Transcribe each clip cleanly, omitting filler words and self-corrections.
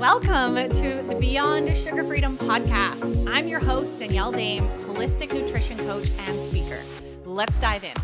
Welcome to the Beyond Sugar Freedom podcast. I'm your host, Danielle Dame, holistic nutrition coach and speaker. Let's dive in.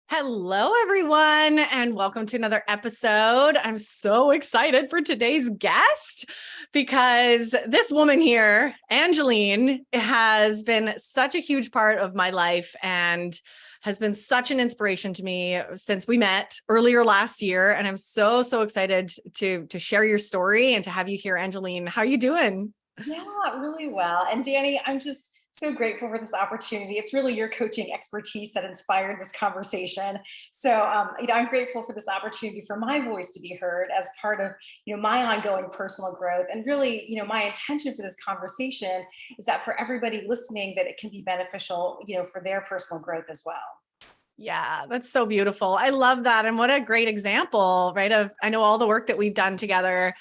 Hello, everyone, and welcome to another episode. I'm so excited for today's guest because this woman here, Angelene, has been such a huge part of my life and has been such an inspiration to me since we met earlier last year. And I'm so excited to share your story and to have you here, Angelene. How are you doing? Yeah, really well. And Danny, I'm just so grateful for this opportunity. It's really your coaching expertise that inspired this conversation. So, I'm grateful for this opportunity for my voice to be heard as part of, my ongoing personal growth. And really, my intention for this conversation is that for everybody listening, that it can be beneficial, for their personal growth as well. Yeah, that's so beautiful. I love that. And what a great example, right? I know all the work that we've done together,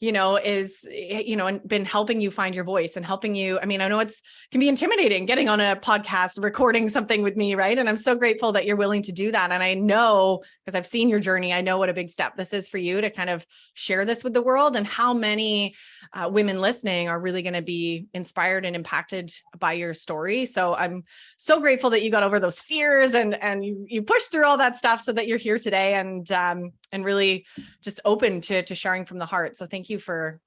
is, and been helping you find your voice and helping you. I mean, I know can be intimidating getting on a podcast, recording something with me, right? And I'm so grateful that you're willing to do that. And I know, because I've seen your journey, I know what a big step this is for you to kind of share this with the world, and how many women listening are really going to be inspired and impacted by your story. So I'm so grateful that you got over those fears and you pushed through all that stuff so that you're here today and really just open to sharing from the heart. So thank you for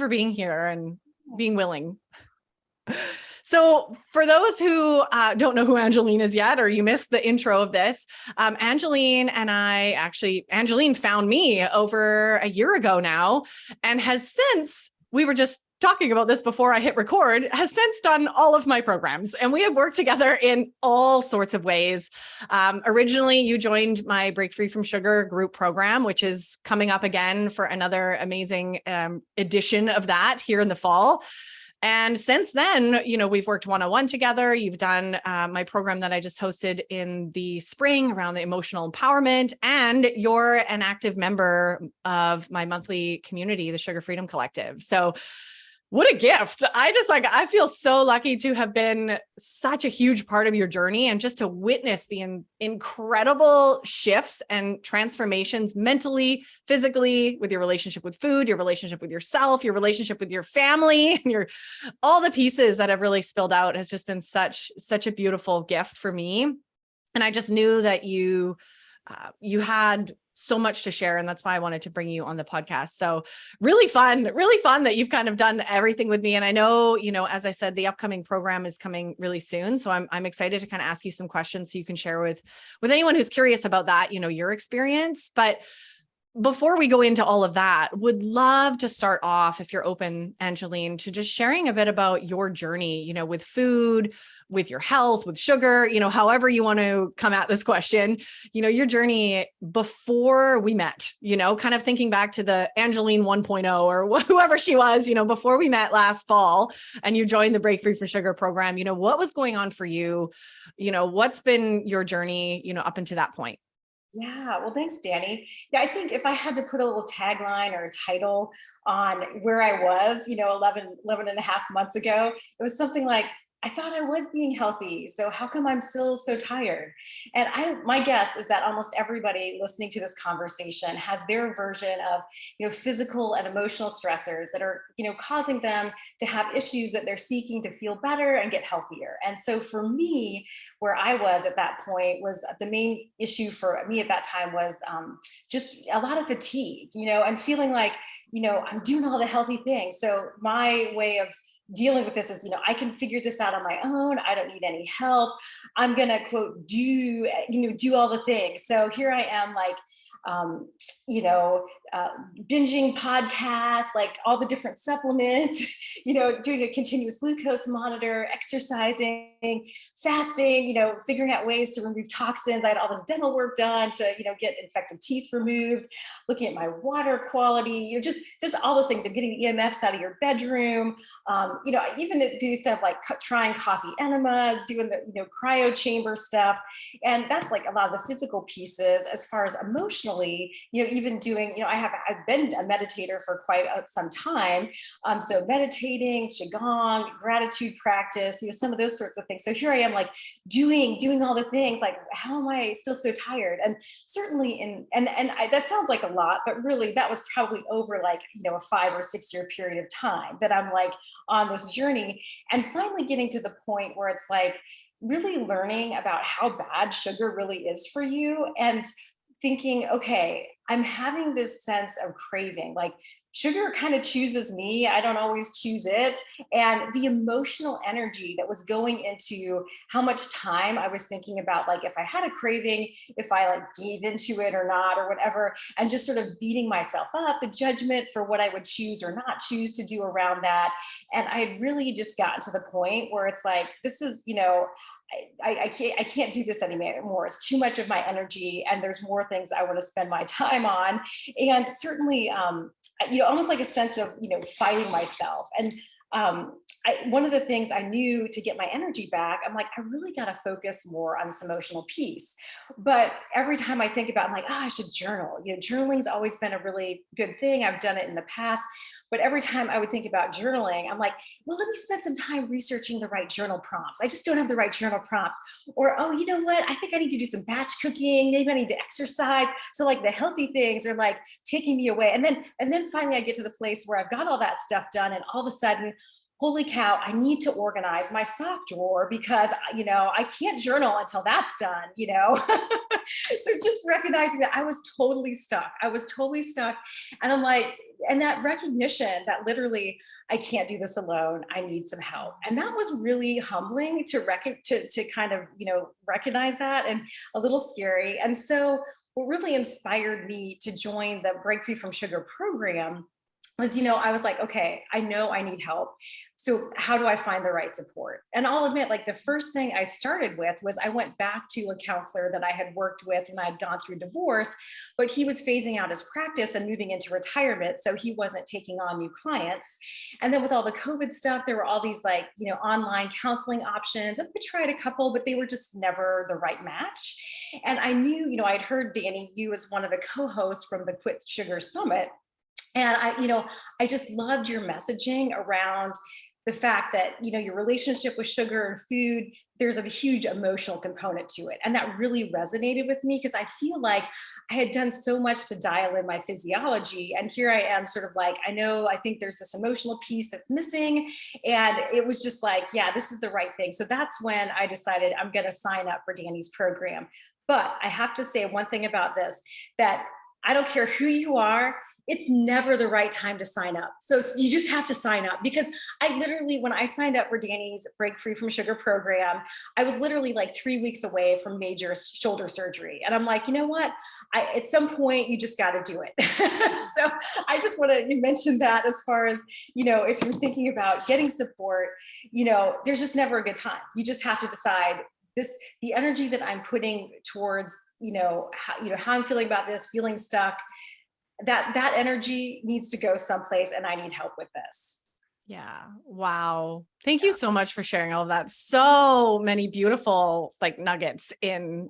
being here and being willing. So for those who don't know who Angelene is yet, or you missed the intro of this, Angelene found me over a year ago now, and has since, we were just talking about this before I hit record, has since done all of my programs, and we have worked together in all sorts of ways. Originally, you joined my Break Free from Sugar group program, which is coming up again for another amazing edition of that here in the fall. And since then, we've worked one-on-one together. You've done my program that I just hosted in the spring around the emotional empowerment, and you're an active member of my monthly community, the Sugar Freedom Collective. So what a gift. I feel so lucky to have been such a huge part of your journey, and just to witness the incredible shifts and transformations mentally, physically, with your relationship with food, your relationship with yourself, your relationship with your family, and all the pieces that have really spilled out has just been such a beautiful gift for me. And I just knew that you had so much to share. And that's why I wanted to bring you on the podcast. So really fun that you've kind of done everything with me. And I know, as I said, the upcoming program is coming really soon. So I'm excited to kind of ask you some questions so you can share with anyone who's curious about that, your experience. But before we go into all of that, would love to start off, if you're open, Angelene, to just sharing a bit about your journey, with food, with your health, with sugar, however you want to come at this question, your journey before we met, kind of thinking back to the Angelene 1.0 or whoever she was, before we met last fall and you joined the Break Free from Sugar program, what was going on for you? What's been your journey, up until that point? Yeah, well, thanks, Danny. Yeah, I think if I had to put a little tagline or a title on where I was, 11 and a half months ago, it was something like, I thought I was being healthy, so how come I'm still so tired? And my guess is that almost everybody listening to this conversation has their version of, physical and emotional stressors that are, causing them to have issues that they're seeking to feel better and get healthier. And so for me, where I was at that point, was the main issue for me at that time was just a lot of fatigue, and feeling like, I'm doing all the healthy things. So my way of dealing with this is, I can figure this out on my own. I don't need any help. I'm going to quote, do all the things. So here I am, like, binging podcasts, like all the different supplements, doing a continuous glucose monitor, exercising, fasting, figuring out ways to remove toxins. I had all this dental work done to, get infected teeth removed, looking at my water quality, just all those things. I'm getting the EMFs out of your bedroom, even do stuff like trying coffee enemas, doing the, cryo chamber stuff. And that's like a lot of the physical pieces. As far as emotionally, even doing, I've been a meditator for quite some time. So meditating, Qigong, gratitude practice, some of those sorts of things. So here I am like doing all the things, like, how am I still so tired? And certainly that sounds like a lot, but really that was probably over like, a 5 or 6 year period of time that I'm like on this journey, and finally getting to the point where it's like really learning about how bad sugar really is for you, and thinking, okay, I'm having this sense of craving, like sugar kind of chooses me. I don't always choose it. And the emotional energy that was going into how much time I was thinking about, like, if I had a craving, if I like gave into it or not, or whatever, and just sort of beating myself up, the judgment for what I would choose or not choose to do around that. And I had really just gotten to the point where it's like, this is, I can't do this anymore. It's too much of my energy, and there's more things I want to spend my time on. And certainly, almost like a sense of, fighting myself. And one of the things I knew to get my energy back, I'm like, I really got to focus more on this emotional piece. But every time I think about it, I'm like, I should journal. Journaling's always been a really good thing. I've done it in the past. But every time I would think about journaling, I'm like, well, let me spend some time researching the right journal prompts. I just don't have the right journal prompts. Or, oh, you know what? I think I need to do some batch cooking. Maybe I need to exercise. So like the healthy things are like taking me away. And then finally I get to the place where I've got all that stuff done. And all of a sudden, holy cow, I need to organize my sock drawer because, I can't journal until that's done. So just recognizing that I was totally stuck. And I'm like, and that recognition that literally I can't do this alone. I need some help. And that was really humbling to kind of, recognize that, and a little scary. And so what really inspired me to join the Break Free from Sugar program was, I was like, okay, I know I need help. So how do I find the right support? And I'll admit, like, the first thing I started with was I went back to a counselor that I had worked with when I had gone through divorce, but he was phasing out his practice and moving into retirement. So he wasn't taking on new clients. And then with all the COVID stuff, there were all these like, online counseling options. I tried a couple, but they were just never the right match. And I knew, I'd heard, Danny, you as one of the co-hosts from the Quit Sugar Summit. And I just loved your messaging around the fact that, your relationship with sugar and food, there's a huge emotional component to it. And that really resonated with me, because I feel like I had done so much to dial in my physiology. And here I am sort of like, I think there's this emotional piece that's missing. And it was just like, yeah, this is the right thing. So that's when I decided I'm going to sign up for Danny's program. But I have to say one thing about this, that I don't care who you are, it's never the right time to sign up. So you just have to sign up, because I literally, when I signed up for Danny's Break Free from Sugar program, I was literally like 3 weeks away from major shoulder surgery. And I'm like, you know what? At some point, you just got to do it. So I just want to mention that, as far as, if you're thinking about getting support, there's just never a good time. You just have to decide, the energy that I'm putting towards, how I'm feeling about this, feeling stuck, that energy needs to go someplace, and I need help with this. Yeah. Wow. Thank you so much for sharing all of that. So many beautiful like nuggets in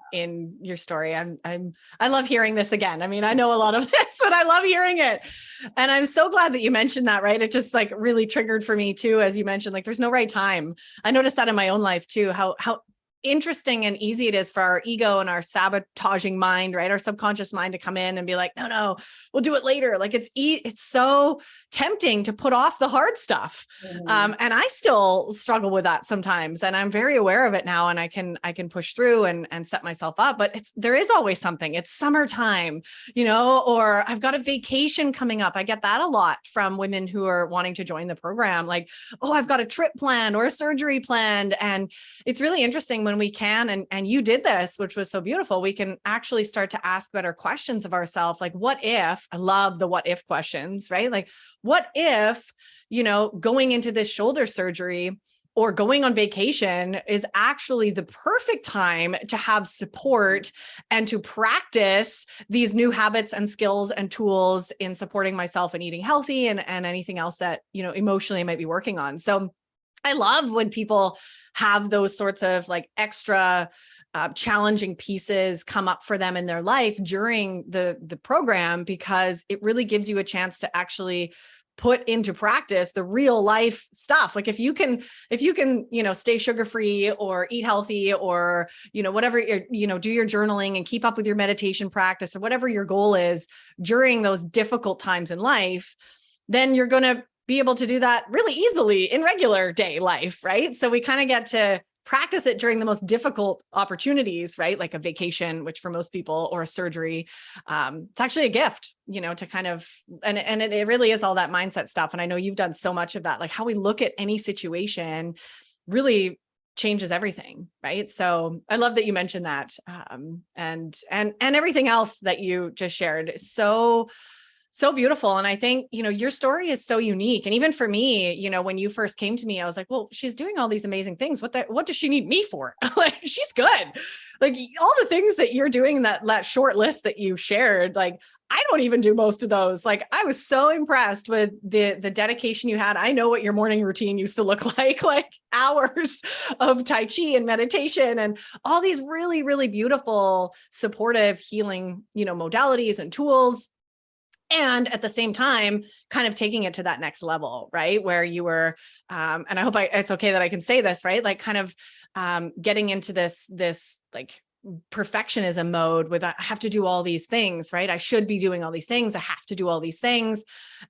your story. I love hearing this again. I mean, I know a lot of this, but I love hearing it. And I'm so glad that you mentioned that, right? It just like really triggered for me too, as you mentioned, like there's no right time. I noticed that in my own life too, how interesting and easy it is for our ego and our sabotaging mind, right? Our subconscious mind to come in and be like, no, we'll do it later. Like it's so tempting to put off the hard stuff. Mm-hmm. And I still struggle with that sometimes. And I'm very aware of it now, and I can push through and set myself up, but there is always something. It's summertime, or I've got a vacation coming up. I get that a lot from women who are wanting to join the program. Like, oh, I've got a trip planned or a surgery planned. And it's really interesting when we can, and you did this, which was so beautiful, we can actually start to ask better questions of ourselves. Like, what if, I love the what if questions, right? Like, what if, going into this shoulder surgery or going on vacation is actually the perfect time to have support and to practice these new habits and skills and tools in supporting myself and eating healthy and anything else that, emotionally I might be working on. So I love when people have those sorts of like extra challenging pieces come up for them in their life during the program, because it really gives you a chance to actually put into practice the real life stuff. Like if you can, stay sugar free or eat healthy, or, whatever, do your journaling and keep up with your meditation practice, or whatever your goal is during those difficult times in life, then you're going to be able to do that really easily in regular day life, right? So we kind of get to practice it during the most difficult opportunities, right? Like a vacation, which for most people, or a surgery. It's actually a gift, to kind of, and it really is all that mindset stuff. And I know you've done so much of that, like how we look at any situation really changes everything, right? So I love that you mentioned that, and everything else that you just shared is so beautiful. And I think, your story is so unique. And even for me, when you first came to me, I was like, well, she's doing all these amazing things. What does she need me for? Like, she's good. Like all the things that you're doing in that short list that you shared, like, I don't even do most of those. Like, I was so impressed with the dedication you had. I know what your morning routine used to look like hours of Tai Chi and meditation and all these really, really beautiful, supportive healing, modalities and tools. And at the same time, kind of taking it to that next level, right? Where you were, and I hope it's okay that I can say this, right? Like kind of getting into this like perfectionism mode with, I have to do all these things, right? I should be doing all these things. I have to do all these things.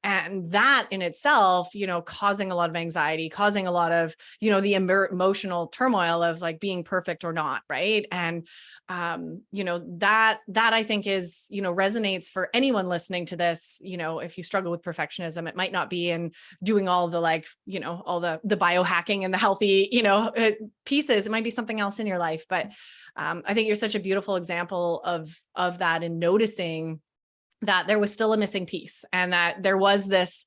And that in itself, causing a lot of anxiety, causing a lot of, the emotional turmoil of like being perfect or not, right? And that I think is, resonates for anyone listening to this. If you struggle with perfectionism, it might not be in doing all the like, all the biohacking and the healthy, pieces. It might be something else in your life. But I think you're such a beautiful example of that, and noticing that there was still a missing piece, and that there was this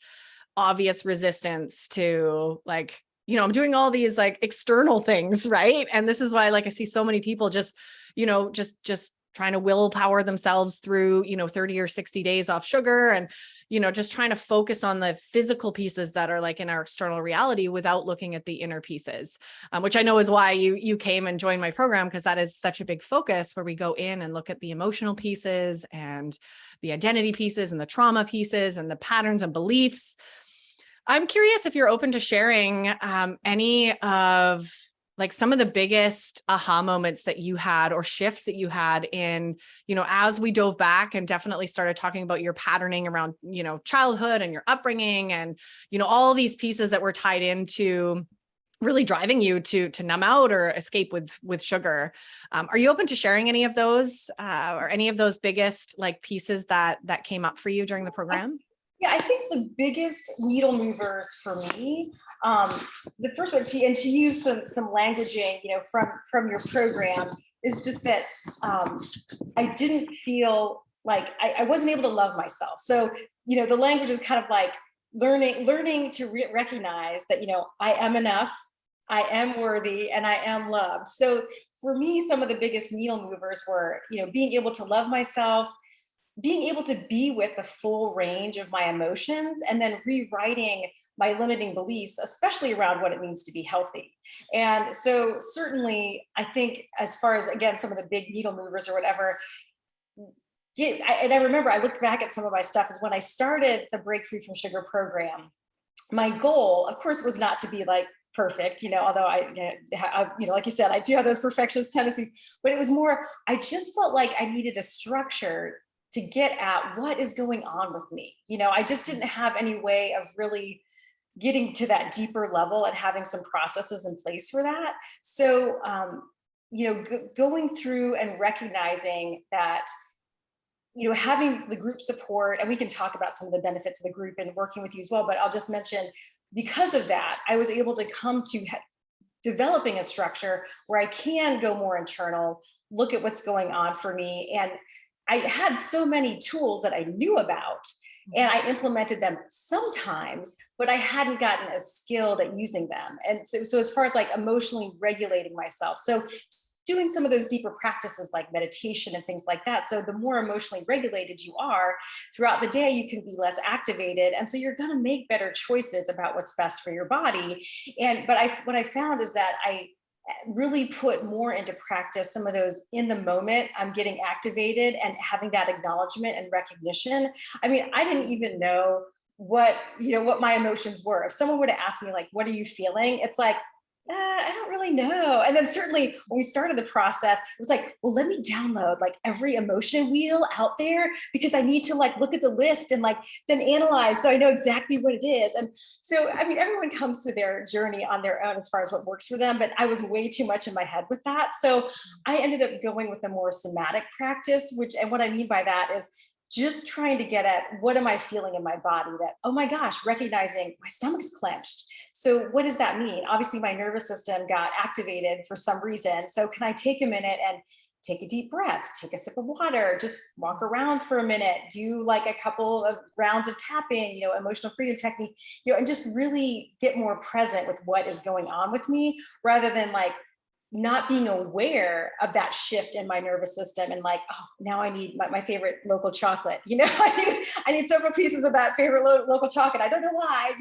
obvious resistance to like, I'm doing all these like external things, right? And this is why, like, I see so many people just, just trying to willpower themselves through, 30 or 60 days off sugar, and, just trying to focus on the physical pieces that are like in our external reality without looking at the inner pieces, which I know is why you came and joined my program, because that is such a big focus, where we go in and look at the emotional pieces and the identity pieces and the trauma pieces and the patterns and beliefs. I'm curious if you're open to sharing any of like some of the biggest aha moments that you had, or shifts that you had in, as we dove back and definitely started talking about your patterning around, childhood and your upbringing, and, all these pieces that were tied into really driving you to numb out or escape with sugar. Are you open to sharing any of those or any of those biggest like pieces that came up for you during the program? Yeah, I think the biggest needle movers for me, the first one, to use some languaging, from your program, is just that I didn't feel like I wasn't able to love myself. So, the language is kind of like learning to recognize that, I am enough, I am worthy, and I am loved. So for me, some of the biggest needle movers were, being able to love myself, being able to be with the full range of my emotions, and then rewriting my limiting beliefs, especially around what it means to be healthy. And so certainly, I think as far as, again, some of the big needle movers or whatever, yeah, and I remember I looked back at some of my stuff is when I started the Break Free from Sugar program. My goal, of course, was not to be like perfect, although like you said, I do have those perfectionist tendencies, but it was more, I just felt like I needed a structure to get at what is going on with me. I just didn't have any way of really getting to that deeper level and having some processes in place for that. So, going through and recognizing that, having the group support, and we can talk about some of the benefits of the group and working with you as well, but I'll just mention, because of that, I was able to come to developing a structure where I can go more internal, look at what's going on for me. And I had so many tools that I knew about, and I implemented them sometimes, but I hadn't gotten as skilled at using them. And so as far as like emotionally regulating myself. So doing some of those deeper practices like meditation and things like that. So the more emotionally regulated you are throughout the day, you can be less activated. And so you're going to make better choices about what's best for your body. What I found is that I really put more into practice some of those in the moment. I'm getting activated and having that acknowledgement and recognition. I mean, I didn't even know what my emotions were. If someone would have asked me like, what are you feeling? It's like, I don't really know. And then certainly when we started the process, it was like, well, let me download like every emotion wheel out there because I need to like look at the list and like then analyze so I know exactly what it is. And so, I mean, everyone comes to their journey on their own as far as what works for them, but I was way too much in my head with that. So I ended up going with a more somatic practice, and what I mean by that is just trying to get at what am I feeling in my body that, oh my gosh, recognizing my stomach's clenched. So what does that mean? Obviously, my nervous system got activated for some reason. So can I take a minute and take a deep breath, take a sip of water, just walk around for a minute, do like a couple of rounds of tapping, emotional freedom technique, and just really get more present with what is going on with me rather than like not being aware of that shift in my nervous system and like, oh, now I need my favorite local chocolate, I need several pieces of that favorite local chocolate. I don't know why,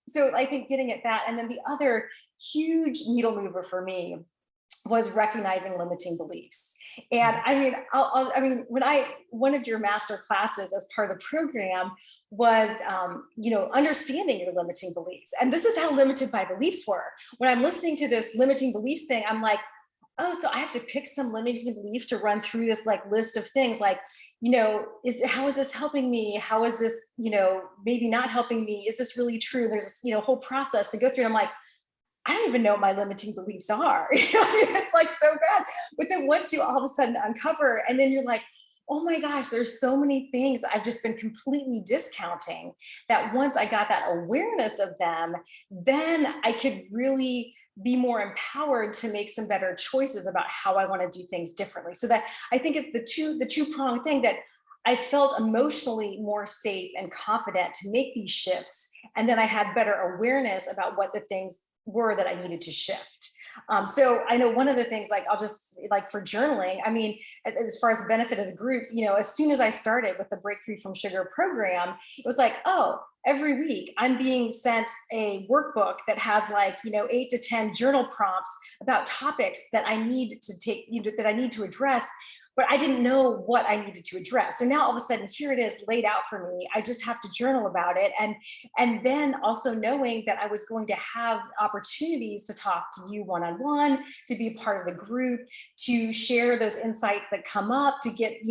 So I think getting at that. And then the other huge needle mover for me was recognizing limiting beliefs. And I mean, one of your master classes as part of the program was, understanding your limiting beliefs. And this is how limited my beliefs were. When I'm listening to this limiting beliefs thing, I'm like, oh, so I have to pick some limiting belief to run through this like list of things like, how is this helping me? How is this, maybe not helping me? Is this really true? There's this, whole process to go through. And I'm like, I don't even know what my limiting beliefs are. It's like so bad. But then once you all of a sudden uncover, and then you're like, oh my gosh, there's so many things I've just been completely discounting that once I got that awareness of them, then I could really be more empowered to make some better choices about how I want to do things differently. So that I think it's the two-pronged thing that I felt emotionally more safe and confident to make these shifts. And then I had better awareness about what the things were that I needed to shift. So I know one of the things, like I'll just like for journaling, I mean, as far as the benefit of the group, as soon as I started with the Break Free from Sugar program, it was like, oh, every week I'm being sent a workbook that has like, 8 to 10 journal prompts about topics that I need to take, that I need to address. But I didn't know what I needed to address. So now all of a sudden, here it is laid out for me. I just have to journal about it. And then also knowing that I was going to have opportunities to talk to you one-on-one, to be part of the group, to share those insights that come up, to get,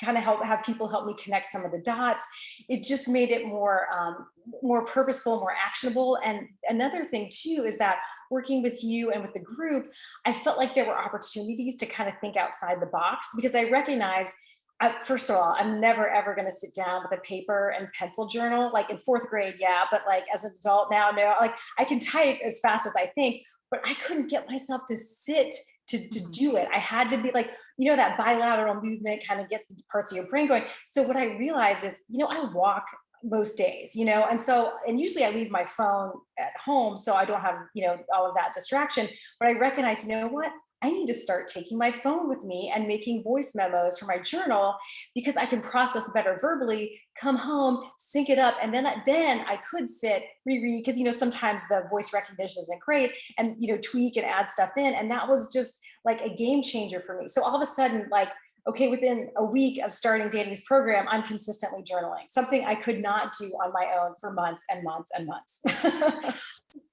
kind of have people help me connect some of the dots. It just made it more purposeful, more actionable. And another thing too, is that working with you and with the group, I felt like there were opportunities to kind of think outside the box because I recognized, first of all, I'm never ever going to sit down with a paper and pencil journal. Like in fourth grade, yeah, but like as an adult now, no, like I can type as fast as I think, but I couldn't get myself to sit to do it. I had to be like, that bilateral movement kind of gets parts of your brain going. So what I realized is, I walk most days, and usually I leave my phone at home so I don't have, all of that distraction. But I recognize, what? I need to start taking my phone with me and making voice memos for my journal because I can process better verbally, come home, sync it up. And then I could sit, reread, because, sometimes the voice recognition isn't great and, tweak and add stuff in. And that was just like a game changer for me. So all of a sudden, like, okay, within a week of starting Danny's program, I'm consistently journaling, something I could not do on my own for months and months and months.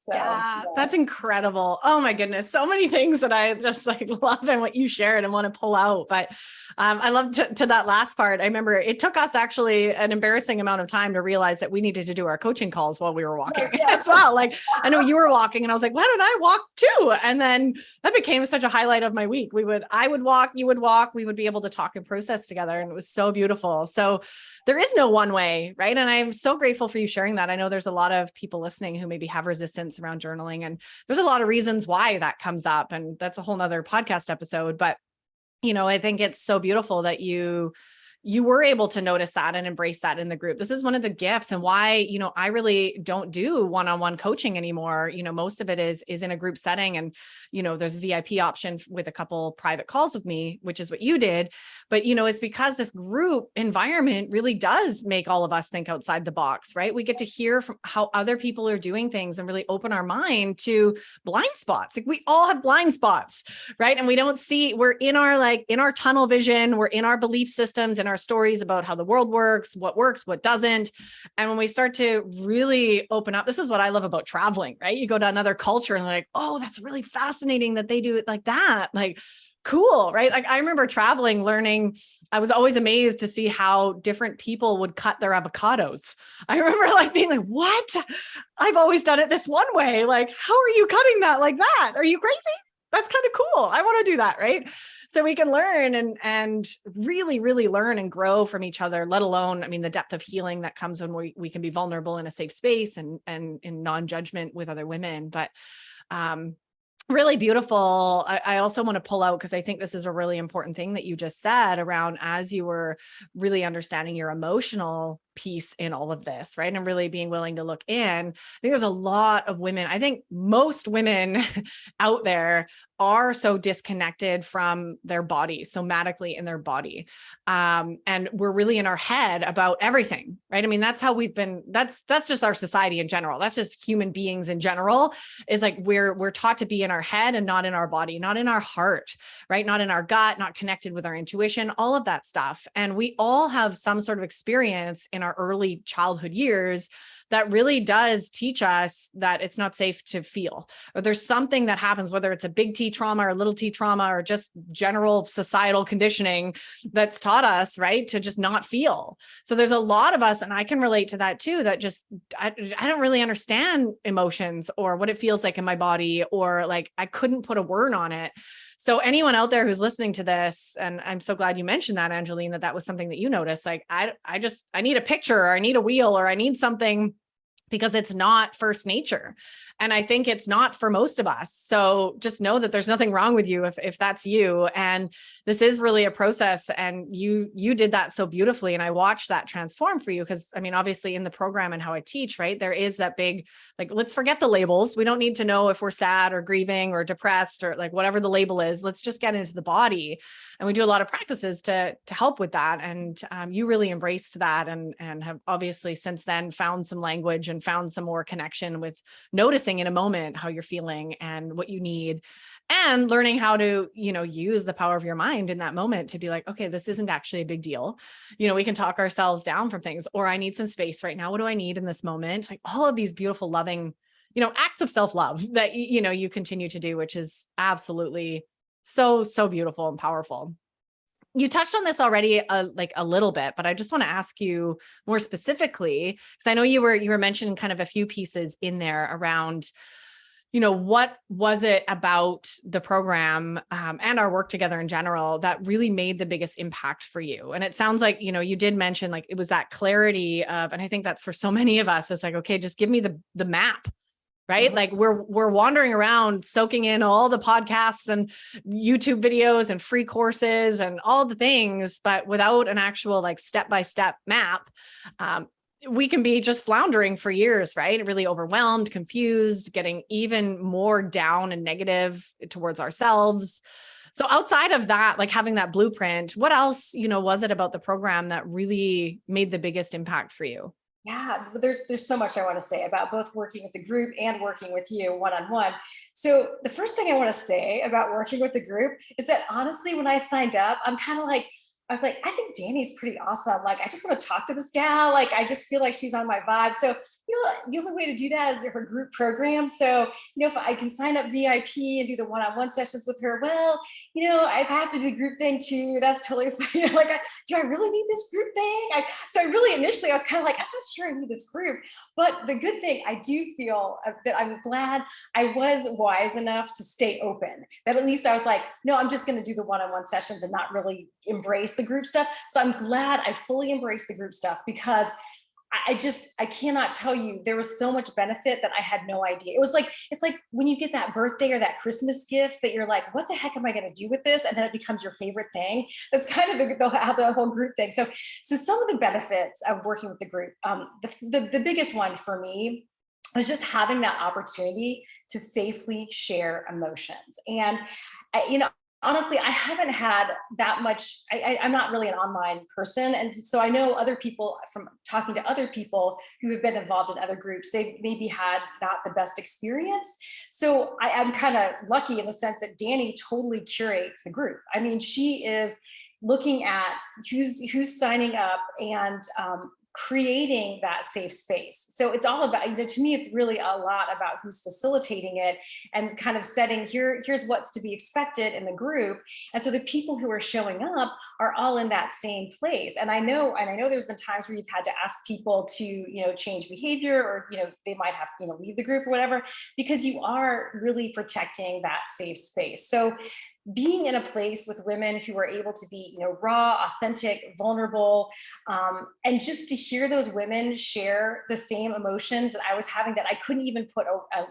Yeah, that's incredible. Oh my goodness. So many things that I just like love and what you shared and want to pull out. But I love to that last part. I remember it took us actually an embarrassing amount of time to realize that we needed to do our coaching calls while we were walking as well. Like I know you were walking and I was like, why don't I walk too? And then that became such a highlight of my week. I would walk, you would walk, we would be able to talk and process together. And it was so beautiful. So there is no one way, right? And I'm so grateful for you sharing that. I know there's a lot of people listening who maybe have resistance around journaling, and there's a lot of reasons why that comes up. And that's a whole nother podcast episode. But, I think it's so beautiful that you you were able to notice that and embrace that in the group. This is one of the gifts, and why, I really don't do one-on-one coaching anymore. Most of it is in a group setting, and, there's a VIP option with a couple private calls with me, which is what you did. But, it's because this group environment really does make all of us think outside the box, right? We get to hear from how other people are doing things and really open our mind to blind spots. Like, we all have blind spots, right? And we don't see, we're in our tunnel vision, we're in our belief systems and our stories about how the world works, what doesn't. And when we start to really open up, this is what I love about traveling, right? You go to another culture and like, oh, that's really fascinating that they do it like that. Like, cool, right? Like, I remember traveling, learning, I was always amazed to see how different people would cut their avocados. I remember like being like, what? I've always done it this one way. Like, how are you cutting that like that? Are you crazy? That's kind of cool. I want to do that, right? So we can learn and really, really learn and grow from each other, let alone, the depth of healing that comes when we can be vulnerable in a safe space and in non-judgment with other women. But really beautiful. I also want to pull out, because I think this is a really important thing that you just said around, as you were really understanding your emotional piece in all of this, right? And really being willing to look in. I think there's a lot of women. I think most women out there are so disconnected from their body, somatically in their body. And we're really in our head about everything, right? That's how we've been, that's just our society in general. That's just human beings in general, is like, we're taught to be in our head and not in our body, not in our heart, right? Not in our gut, not connected with our intuition, all of that stuff. And we all have some sort of experience in our early childhood years that really does teach us that it's not safe to feel, or there's something that happens, whether it's a big T trauma or little T trauma, or just general societal conditioning that's taught us, right, to just not feel. So there's a lot of us, and I can relate to that too, that just, I don't really understand emotions or what it feels like in my body, or like, I couldn't put a word on it. So anyone out there who's listening to this, and I'm so glad you mentioned that, Angelene, that was something that you noticed, like, I need a picture, or I need a wheel, or I need something, because it's not first nature. And I think it's not for most of us. So just know that there's nothing wrong with you if that's you. And this is really a process. And you did that so beautifully. And I watched that transform for you, because obviously in the program and how I teach, right, there is that big, like, let's forget the labels. We don't need to know if we're sad or grieving or depressed or like whatever the label is. Let's just get into the body. And we do a lot of practices to help with that. And you really embraced that, and have obviously since then found some language and found some more connection with noticing in a moment how you're feeling and what you need, and learning how to, use the power of your mind in that moment to be like, okay, this isn't actually a big deal. We can talk ourselves down from things, or I need some space right now. What do I need in this moment? Like, all of these beautiful, loving, acts of self-love that, you continue to do, which is absolutely so, so beautiful and powerful. You touched on this already, like a little bit, but I just want to ask you more specifically, because I know you were mentioning kind of a few pieces in there around, what was it about the program and our work together in general that really made the biggest impact for you? And it sounds like, you did mention like it was that clarity of, and I think that's for so many of us, it's like, okay, just give me the map. Right? Mhm. Like we're wandering around, soaking in all the podcasts and YouTube videos and free courses and all the things, but without an actual like step-by-step map, we can be just floundering for years, right? Really overwhelmed, confused, getting even more down and negative towards ourselves. So outside of that, like having that blueprint, what else, was it about the program that really made the biggest impact for you? Yeah, there's so much I want to say about both working with the group and working with you one-on-one. So the first thing I want to say about working with the group is that honestly, when I signed up, I was like, I think Danny's pretty awesome. Like, I just want to talk to this gal. Like, I just feel like she's on my vibe. So, the only way to do that is her group program. So, if I can sign up VIP and do the one-on-one sessions with her, well, if I have to do the group thing too, that's totally fine. Do I really need this group thing? So I really initially, I was kind of like, I'm not sure I need this group. But the good thing, I do feel that I'm glad I was wise enough to stay open. That at least I was like, no, I'm just going to do the one-on-one sessions and not really embrace the group stuff. So I'm glad I fully embraced the group stuff, because I cannot tell you, there was so much benefit that I had no idea. It was like, it's like when you get that birthday or that Christmas gift that you're like, what the heck am I going to do with this? And then it becomes your favorite thing. That's kind of how the whole group thing. So some of the benefits of working with the group, the biggest one for me was just having that opportunity to safely share emotions. And honestly, I haven't had that much. I'm not really an online person. And so I know other people, from talking to other people who have been involved in other groups, they've maybe had not the best experience. So I'm kind of lucky in the sense that Danny totally curates the group. I mean, she is looking at who's signing up, and creating that safe space. So it's all about, to me, it's really a lot about who's facilitating it, and kind of setting here's what's to be expected in the group. And so the people who are showing up are all in that same place. And I know there's been times where you've had to ask people to, change behavior, or, they might have, leave the group or whatever, because you are really protecting that safe space. So being in a place with women who are able to be, raw, authentic, vulnerable, and just to hear those women share the same emotions that I was having, that I couldn't even put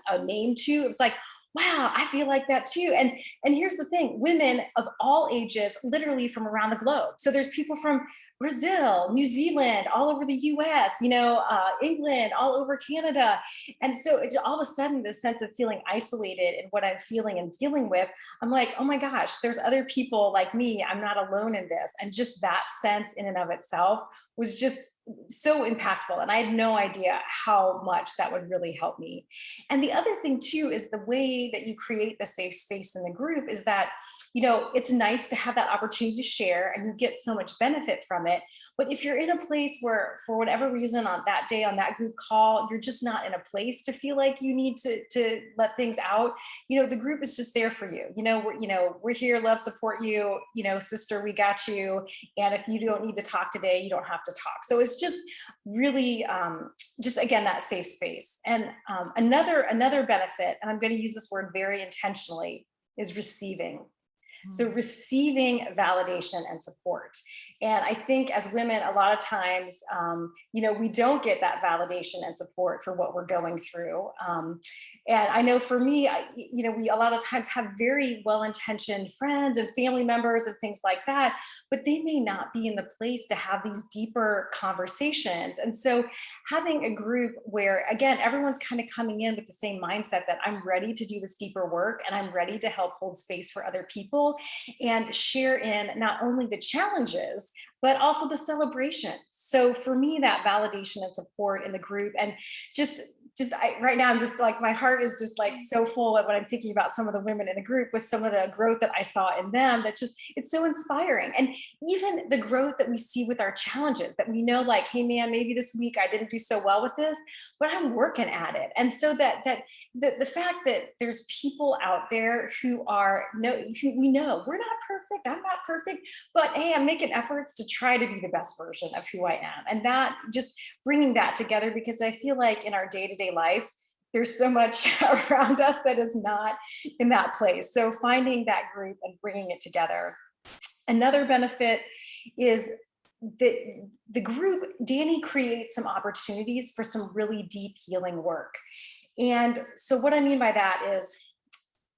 a name to. It was like, wow, I feel like that too. And here's the thing: women of all ages, literally from around the globe. So there's people from Brazil, New Zealand, all over the US, England, all over Canada. And so all of a sudden, this sense of feeling isolated in what I'm feeling and dealing with, I'm like, oh my gosh, there's other people like me. I'm not alone in this. And just that sense in and of itself was just so impactful. And I had no idea how much that would really help me. And the other thing too is the way that you create the safe space in the group is that, it's nice to have that opportunity to share, and you get so much benefit from it. But if you're in a place where, for whatever reason, on that day, on that group call, you're just not in a place to feel like you need to let things out, the group is just there for you. We're here, love, support you, sister, we got you. And if you don't need to talk today, you don't have to talk. So it's just really, just again, that safe space. And another benefit, and I'm going to use this word very intentionally, is receiving. So receiving validation and support. And I think as women, a lot of times, we don't get that validation and support for what we're going through. And I know for me, we a lot of times have very well-intentioned friends and family members and things like that, but they may not be in the place to have these deeper conversations. And so having a group where, again, everyone's kind of coming in with the same mindset that I'm ready to do this deeper work, and I'm ready to help hold space for other people and share in not only the challenges, but also the celebrations. So for me, that validation and support in the group, and right now, I'm just like, my heart is just like so full when I'm thinking about some of the women in the group, with some of the growth that I saw in them, that just, it's so inspiring. And even the growth that we see with our challenges, that we know, like, hey man, maybe this week I didn't do so well with this, but I'm working at it. And so that the fact that there's people out there who we know we're not perfect, I'm not perfect, but hey, I'm making efforts to try to be the best version of who I am. And that, just bringing that together, because I feel like in our day-to-day life, there's so much around us that is not in that place. So finding that group and bringing it together. Another benefit is that the group, Danny creates some opportunities for some really deep healing work. And so what I mean by that is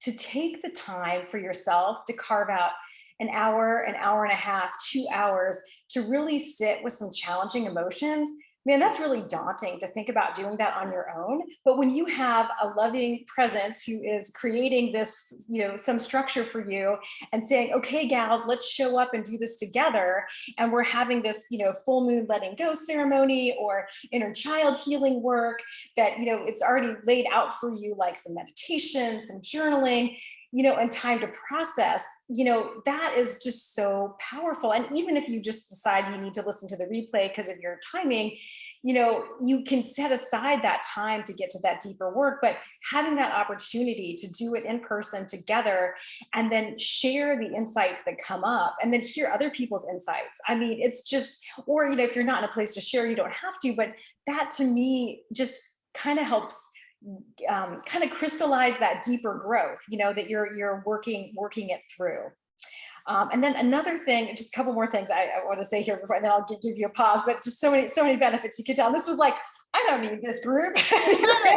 to take the time for yourself to carve out an hour and a half, 2 hours to really sit with some challenging emotions. Man, that's really daunting to think about doing that on your own. But when you have a loving presence who is creating this, some structure for you, and saying, okay, gals, let's show up and do this together. And we're having this, full moon letting go ceremony, or inner child healing work that, it's already laid out for you, like some meditation, some journaling, and time to process, that is just so powerful. And even if you just decide you need to listen to the replay because of your timing, you can set aside that time to get to that deeper work. But having that opportunity to do it in person together, and then share the insights that come up, and then hear other people's insights. I mean, it's just, or, if you're not in a place to share, you don't have to, but that to me just kind of helps kind of crystallize that deeper growth, that you're working it through. And then another thing, just a couple more things I want to say here before, and then I'll give you a pause, but just so many benefits you could tell. This was like, I don't need this group.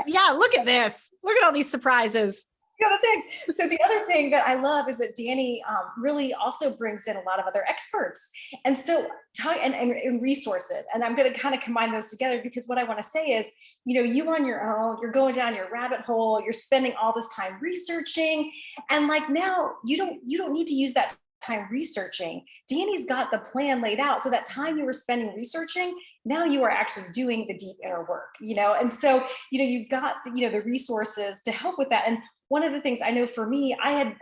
Yeah, look at this. Look at all these surprises. The things. So the other thing that I love is that Danny really also brings in a lot of other experts, and so and resources. And I'm going to kind of combine those together, because what I want to say is, you on your own, you're going down your rabbit hole, you're spending all this time researching, and like now you don't need to use that time researching. Danny's got the plan laid out, so that time you were spending researching, now you are actually doing the deep inner work, and so you've got the resources to help with that. And one of the things I know for me, I had,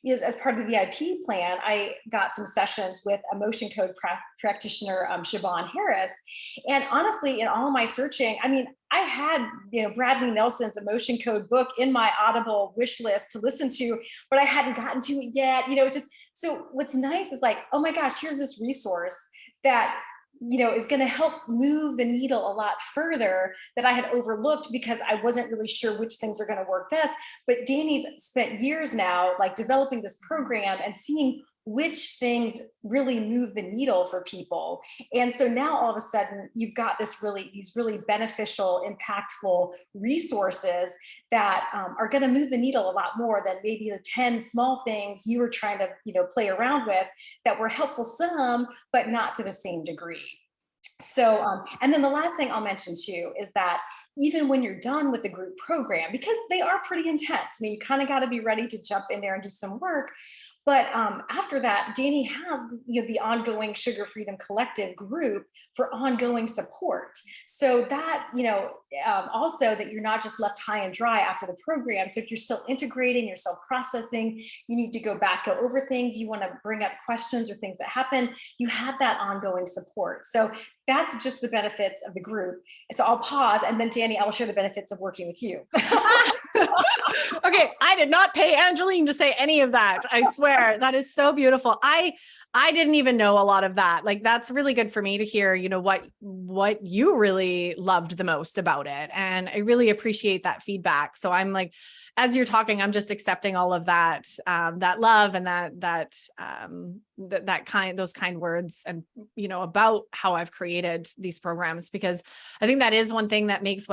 is as part of the VIP plan, I got some sessions with emotion code practitioner, Siobhan Harris. And honestly, in all my searching, I mean, I had, Bradley Nelson's emotion code book in my Audible wish list to listen to, but I hadn't gotten to it yet. It's just, so what's nice is like, oh my gosh, here's this resource that is going to help move the needle a lot further, that I had overlooked because I wasn't really sure which things are going to work best. But Danny's spent years now, like developing this program and seeing which things really move the needle for people. And so now all of a sudden you've got these really beneficial, impactful resources that are going to move the needle a lot more than maybe the 10 small things you were trying to, play around with, that were helpful some, but not to the same degree. So, and then the last thing I'll mention too is that even when you're done with the group program, because they are pretty intense, I mean, you kind of got to be ready to jump in there and do some work. But after that, Danny has the ongoing Sugar Freedom Collective group for ongoing support. So that, also that you're not just left high and dry after the program. So if you're still integrating, you're still processing, you need to go back, go over things, you want to bring up questions or things that happen, you have that ongoing support. So that's just the benefits of the group. And so I'll pause, and then Danny, I will share the benefits of working with you. Okay, I did not pay Angelene to say any of that. I swear. That is so beautiful. I didn't even know a lot of that. Like, that's really good for me to hear, what you really loved the most about it. And I really appreciate that feedback. So I'm like, as you're talking, I'm just accepting all of that, that love and those kind words, and, about how I've created these programs, because I think that is one thing that makes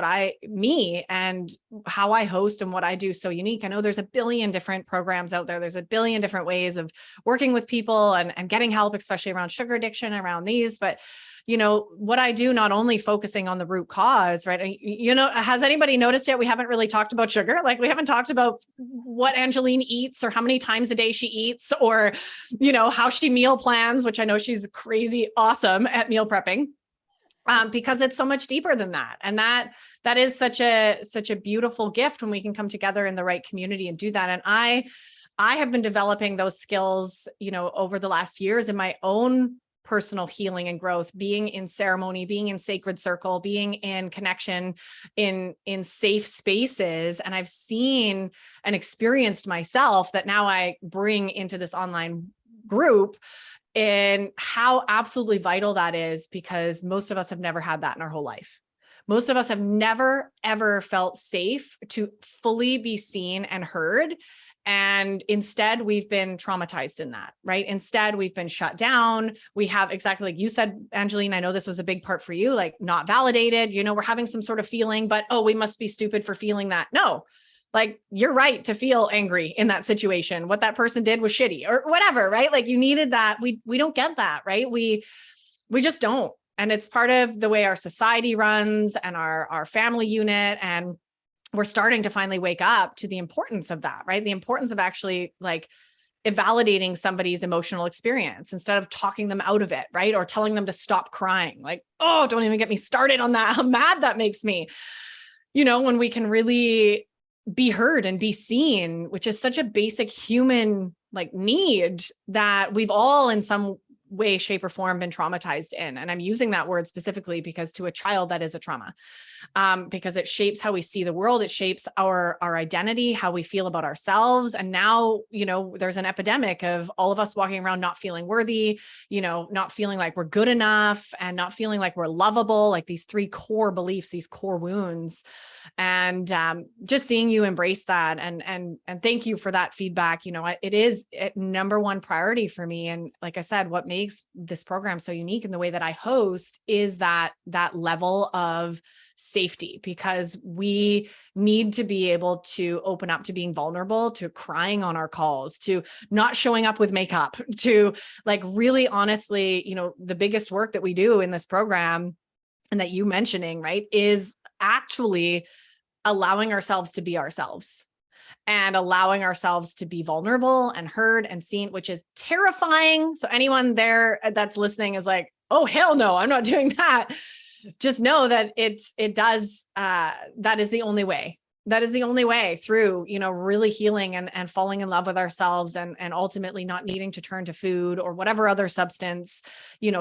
me and how I host and what I do so unique. I know there's a billion different programs out there. There's a billion different ways of working with people and getting help, especially around sugar addiction, around these, but what I do, not only focusing on the root cause, right? Has anybody noticed yet? We haven't really talked about sugar. Like, we haven't talked about what Angelene eats, or how many times a day she eats, or, how she meal plans, which I know she's crazy awesome at meal prepping. Because it's so much deeper than that. And that is such a beautiful gift when we can come together in the right community and do that. And I have been developing those skills, over the last years in my own personal healing and growth, being in ceremony, being in sacred circle, being in connection, in safe spaces. And I've seen and experienced myself that now I bring into this online group, and how absolutely vital that is, because most of us have never had that in our whole life. Most of us have never, ever felt safe to fully be seen and heard. And instead, we've been traumatized in that, right? Instead, we've been shut down. We have, exactly like you said, Angelene, I know this was a big part for you, like not validated, we're having some sort of feeling, but, oh, we must be stupid for feeling that. No, like, you're right to feel angry in that situation. What that person did was shitty or whatever, right? Like, you needed that. We don't get that, right? We just don't. And it's part of the way our society runs and our family unit. And we're starting to finally wake up to the importance of that, right? The importance of actually like validating somebody's emotional experience instead of talking them out of it, right? Or telling them to stop crying. Like, oh, don't even get me started on that. How mad that makes me. When we can really be heard and be seen, which is such a basic human like need that we've all in some way, shape, or form been traumatized in. And I'm using that word specifically because to a child, that is a trauma, because it shapes how we see the world. It shapes our identity, how we feel about ourselves. And now, there's an epidemic of all of us walking around not feeling worthy, not feeling like we're good enough, and not feeling like we're lovable, like these three core beliefs, these core wounds. And just seeing you embrace that, and thank you for that feedback. It is a number one priority for me. And like I said, what makes this program so unique in the way that I host is that level of safety, because we need to be able to open up to being vulnerable, to crying on our calls, to not showing up with makeup, to like really honestly, the biggest work that we do in this program, and that you mentioning, right, is actually allowing ourselves to be ourselves and allowing ourselves to be vulnerable and heard and seen, which is terrifying. So anyone there that's listening is like, oh, hell no, I'm not doing that. Just know that that is the only way. That is the only way through, really healing and falling in love with ourselves, and ultimately not needing to turn to food or whatever other substance,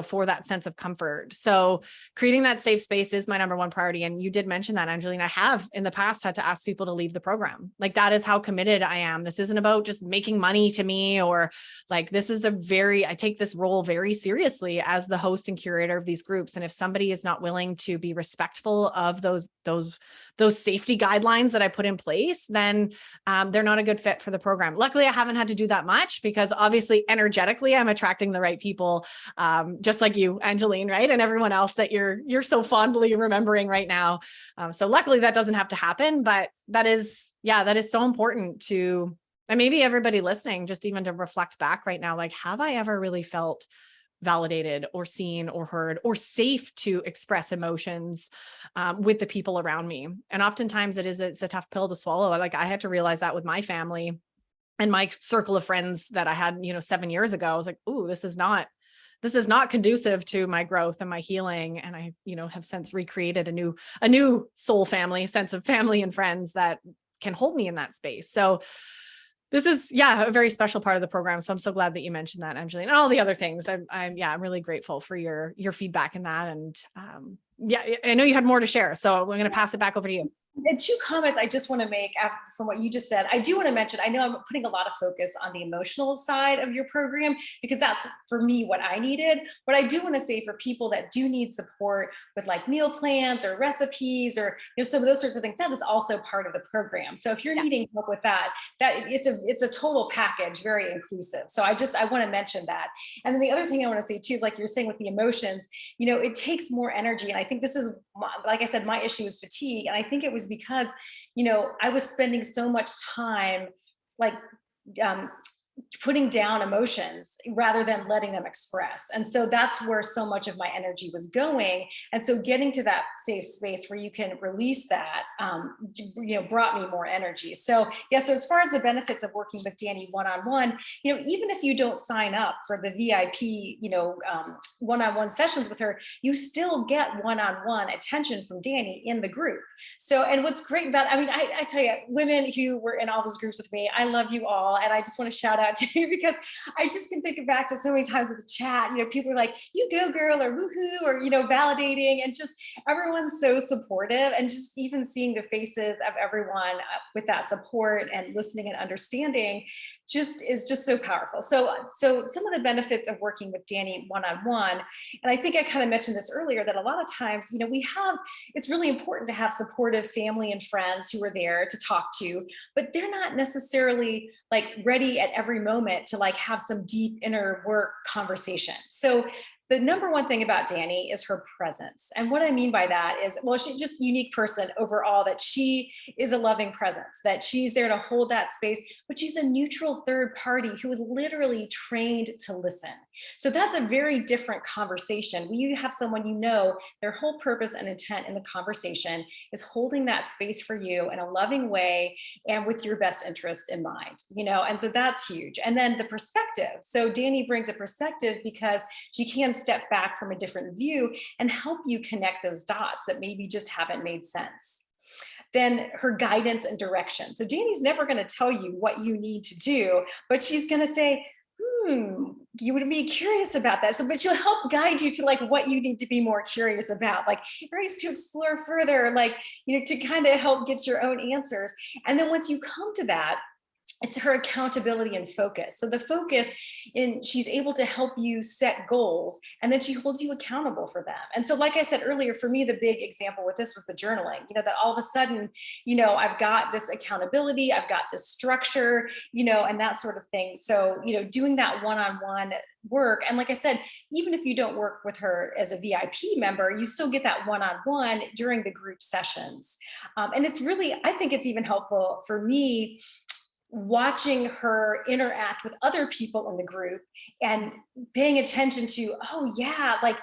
for that sense of comfort. So creating that safe space is my number one priority. And you did mention that, Angelene. I have in the past had to ask people to leave the program. Like, that is how committed I am. This isn't about just making money to me, or like, this is I take this role very seriously as the host and curator of these groups. And if somebody is not willing to be respectful of those safety guidelines that I put in place, then they're not a good fit for the program. Luckily, I haven't had to do that much, because obviously energetically I'm attracting the right people, just like you, Angelene, right? And everyone else that you're so fondly remembering right now. So luckily that doesn't have to happen, but that is so important to, and maybe everybody listening, just even to reflect back right now, like, have I ever really felt validated or seen or heard or safe to express emotions with the people around me? And oftentimes it's a tough pill to swallow. Like, I had to realize that with my family and my circle of friends that I had, 7 years ago. I was like, ooh, this is not conducive to my growth and my healing. And I, have since recreated a new soul family, sense of family and friends that can hold me in that space. So this is, a very special part of the program. So I'm so glad that you mentioned that, Angelene, and all the other things. I'm really grateful for your feedback in that. And I know you had more to share, so we're going to pass it back over to you. And two comments I just want to make from what you just said. I do want to mention, I know I'm putting a lot of focus on the emotional side of your program, because that's for me what I needed. But I do want to say, for people that do need support with like meal plans or recipes, or some of those sorts of things, that is also part of the program. So if you're needing help with that it's a total package, very inclusive. So I want to mention that. And then the other thing I want to say too is, like you're saying with the emotions, it takes more energy. And I think this is, like I said, my issue is fatigue. And I think it was because, I was spending so much time like putting down emotions rather than letting them express. And so that's where so much of my energy was going. And so getting to that safe space where you can release that, brought me more energy. So so as far as the benefits of working with Dani one-on-one, even if you don't sign up for the VIP, one-on-one sessions with her, you still get one-on-one attention from Dani in the group. So, and what's great about, I tell you, women who were in all those groups with me, I love you all. And I just want to shout out to you, because I just can think back to so many times in the chat, people are like, you go girl, or woohoo, or, validating, and just everyone's so supportive. And just even seeing the faces of everyone with that support and listening and understanding is just so powerful. So some of the benefits of working with Dani one-on-one, and I think I kind of mentioned this earlier, that a lot of times, it's really important to have supportive family and friends who are there to talk to, but they're not necessarily like ready at every moment to like have some deep inner work conversation. So the number one thing about Dani is her presence. And what I mean by that is, well, she's just a unique person overall, that she is a loving presence, that she's there to hold that space, but she's a neutral third party who is literally trained to listen. So that's a very different conversation. When you have someone, their whole purpose and intent in the conversation is holding that space for you in a loving way and with your best interest in mind, and so that's huge. And then the perspective. So Dani brings a perspective because she can step back from a different view and help you connect those dots that maybe just haven't made sense. Then her guidance and direction. So Dani's never going to tell you what you need to do, but she's going to say, you would be curious about that. So, but she'll help guide you to like what you need to be more curious about, like areas to explore further, like, to kind of help get your own answers. And then once you come to that, it's her accountability and focus. So the focus in she's able to help you set goals, and then she holds you accountable for them. And so, like I said earlier, for me, the big example with this was the journaling, that all of a sudden, I've got this accountability, I've got this structure, and that sort of thing. So, doing that one-on-one work. And like I said, even if you don't work with her as a VIP member, you still get that one-on-one during the group sessions. And it's really, I think it's even helpful for me watching her interact with other people in the group and paying attention to, oh yeah, like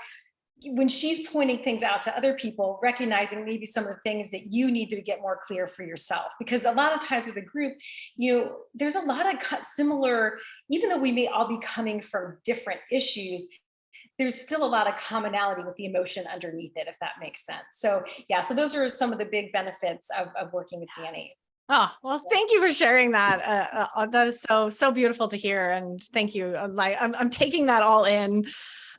when she's pointing things out to other people, recognizing maybe some of the things that you need to get more clear for yourself. Because a lot of times with a group, there's a lot of similar, even though we may all be coming from different issues, there's still a lot of commonality with the emotion underneath it, if that makes sense. So yeah, so those are some of the big benefits of working with Danny. Oh, well, thank you for sharing that. That is so beautiful to hear. And thank you. I'm taking that all in.